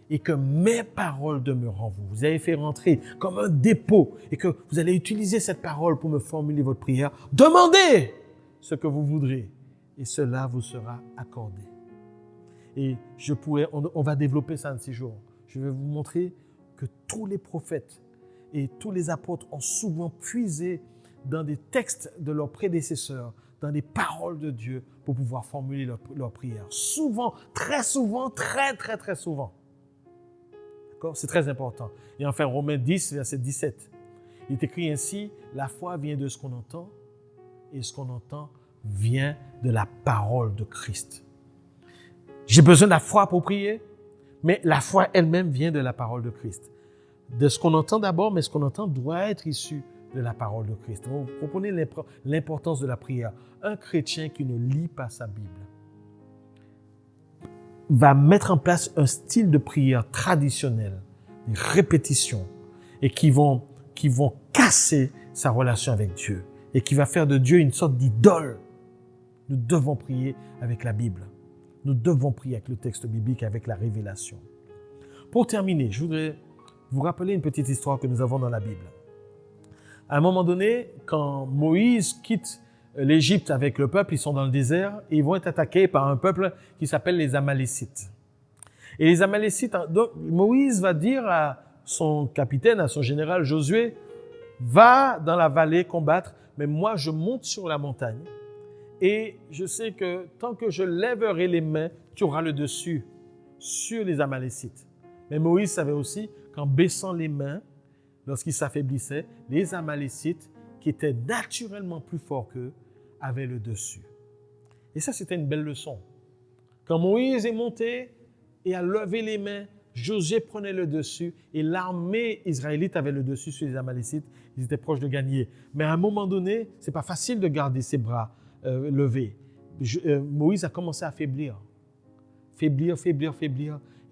et que mes paroles demeurent en vous, vous avez fait rentrer comme un dépôt et que vous allez utiliser cette parole pour me formuler votre prière, demandez ce que vous voudrez et cela vous sera accordé. Et on va développer ça un de ces jours. Je vais vous montrer que tous les prophètes et tous les apôtres ont souvent puisé dans des textes de leurs prédécesseurs, dans des paroles de Dieu pour pouvoir formuler leur prière. Souvent, très souvent, très souvent. D'accord? C'est très important. Et enfin, Romains 10, verset 17. Il est écrit ainsi, la foi vient de ce qu'on entend et ce qu'on entend vient de la parole de Christ. J'ai besoin de la foi pour prier, mais la foi elle-même vient de la parole de Christ. De ce qu'on entend d'abord, mais ce qu'on entend doit être issu de la parole de Christ. Vous comprenez l'importance de la prière. Un chrétien qui ne lit pas sa Bible va mettre en place un style de prière traditionnel, des répétitions, et qui vont casser sa relation avec Dieu, et qui va faire de Dieu une sorte d'idole. Nous devons prier avec la Bible. Nous devons prier avec le texte biblique, avec la révélation. Pour terminer, je voudrais vous rappeler une petite histoire que nous avons dans la Bible. À un moment donné, quand Moïse quitte l'Égypte avec le peuple, ils sont dans le désert, et ils vont être attaqués par un peuple qui s'appelle les Amalécites. Et les Amalécites, donc Moïse va dire à son capitaine, à son général Josué, va dans la vallée combattre, mais moi je monte sur la montagne, et je sais que tant que je lèverai les mains, tu auras le dessus sur les Amalécites. Mais Moïse savait aussi qu'en baissant les mains, lorsqu'il s'affaiblissait, les Amalécites, qui étaient naturellement plus forts qu'eux, avaient le dessus. Et ça, c'était une belle leçon. Quand Moïse est monté et a levé les mains, Josué prenait le dessus et l'armée israélite avait le dessus sur les Amalécites. Ils étaient proches de gagner. Mais à un moment donné, ce n'est pas facile de garder ses bras levés. Moïse a commencé à faiblir. Faiblir.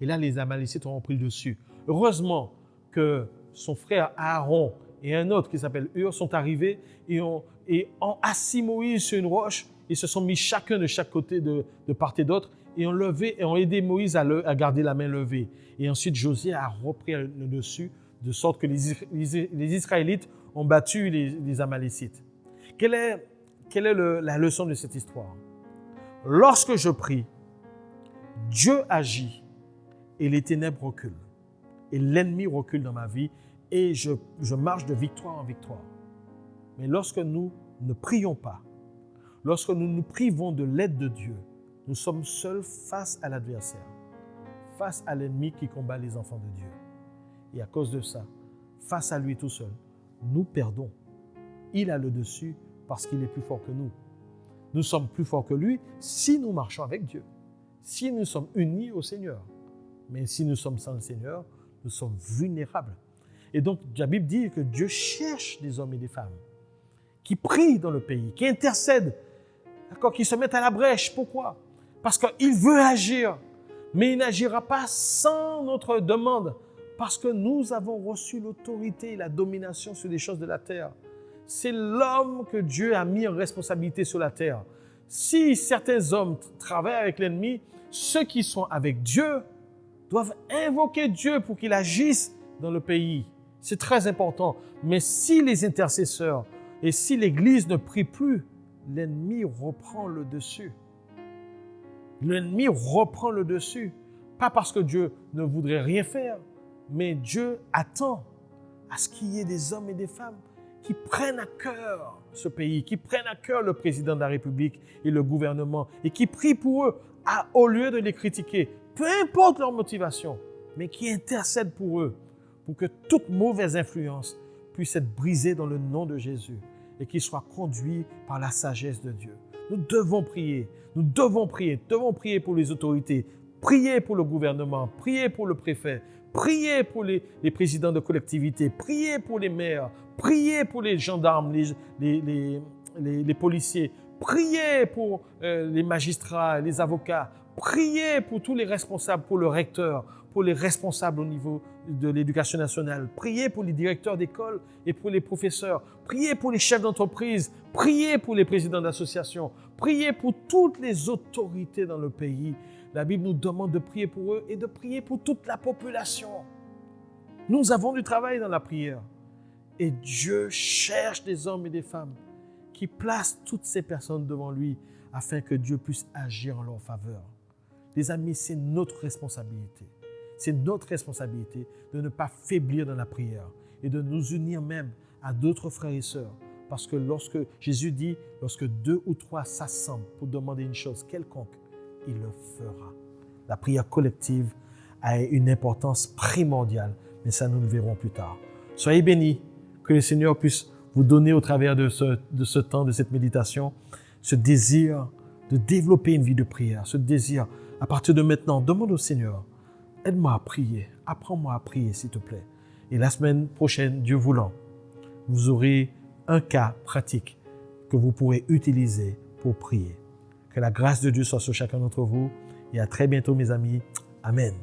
Et là, les Amalécites ont pris le dessus. Heureusement que son frère Aaron et un autre qui s'appelle Hur sont arrivés et ont assis Moïse sur une roche. Ils se sont mis chacun de chaque côté de part et d'autre et ont levé et ont aidé Moïse à garder la main levée. Et ensuite, Josué a repris le dessus de sorte que les Israélites ont battu les Amalécites. Quelle est la leçon de cette histoire? Lorsque je prie, Dieu agit et les ténèbres reculent. Et l'ennemi recule dans ma vie et je marche de victoire en victoire. Mais lorsque nous ne prions pas, lorsque nous nous privons de l'aide de Dieu, nous sommes seuls face à l'adversaire, face à l'ennemi qui combat les enfants de Dieu. Et à cause de ça, face à lui tout seul, nous perdons. Il a le dessus parce qu'il est plus fort que nous. Nous sommes plus forts que lui si nous marchons avec Dieu, si nous sommes unis au Seigneur. Mais si nous sommes sans le Seigneur, nous sommes vulnérables. Et donc, la Bible dit que Dieu cherche des hommes et des femmes qui prient dans le pays, qui intercèdent, qui se mettent à la brèche. Pourquoi? Parce qu'il veut agir, mais il n'agira pas sans notre demande, parce que nous avons reçu l'autorité et la domination sur les choses de la terre. C'est l'homme que Dieu a mis en responsabilité sur la terre. Si certains hommes travaillent avec l'ennemi, ceux qui sont avec Dieu doivent invoquer Dieu pour qu'il agisse dans le pays. C'est très important. Mais si les intercesseurs et si l'Église ne prie plus, l'ennemi reprend le dessus. L'ennemi reprend le dessus. Pas parce que Dieu ne voudrait rien faire, mais Dieu attend à ce qu'il y ait des hommes et des femmes qui prennent à cœur ce pays, qui prennent à cœur le président de la République et le gouvernement et qui prient pour eux au lieu de les critiquer, peu importe leur motivation, mais qui intercèdent pour eux, pour que toute mauvaise influence puisse être brisée dans le nom de Jésus et qu'ils soient conduits par la sagesse de Dieu. Nous devons prier pour les autorités, prier pour le gouvernement, prier pour le préfet, prier pour les présidents de collectivités, prier pour les maires, prier pour les gendarmes, les policiers, prier pour les magistrats, les avocats, prier pour tous les responsables, pour le recteur, pour les responsables au niveau de l'éducation nationale, prier pour les directeurs d'école et pour les professeurs, prier pour les chefs d'entreprise, prier pour les présidents d'associations, prier pour toutes les autorités dans le pays. La Bible nous demande de prier pour eux et de prier pour toute la population. Nous avons du travail dans la prière. Et Dieu cherche des hommes et des femmes qui placent toutes ces personnes devant lui afin que Dieu puisse agir en leur faveur. Les amis, c'est notre responsabilité. C'est notre responsabilité de ne pas faiblir dans la prière et de nous unir même à d'autres frères et sœurs. Parce que lorsque Jésus dit, lorsque 2 ou 3 s'assemblent pour demander une chose quelconque, il le fera. La prière collective a une importance primordiale, mais ça nous le verrons plus tard. Soyez bénis, que le Seigneur puisse vous donner au travers de ce temps, de cette méditation, ce désir de développer une vie de prière, ce désir, à partir de maintenant, demande au Seigneur, aide-moi à prier, apprends-moi à prier s'il te plaît. Et la semaine prochaine, Dieu voulant, vous aurez un cas pratique que vous pourrez utiliser pour prier. Que la grâce de Dieu soit sur chacun d'entre vous et à très bientôt mes amis. Amen.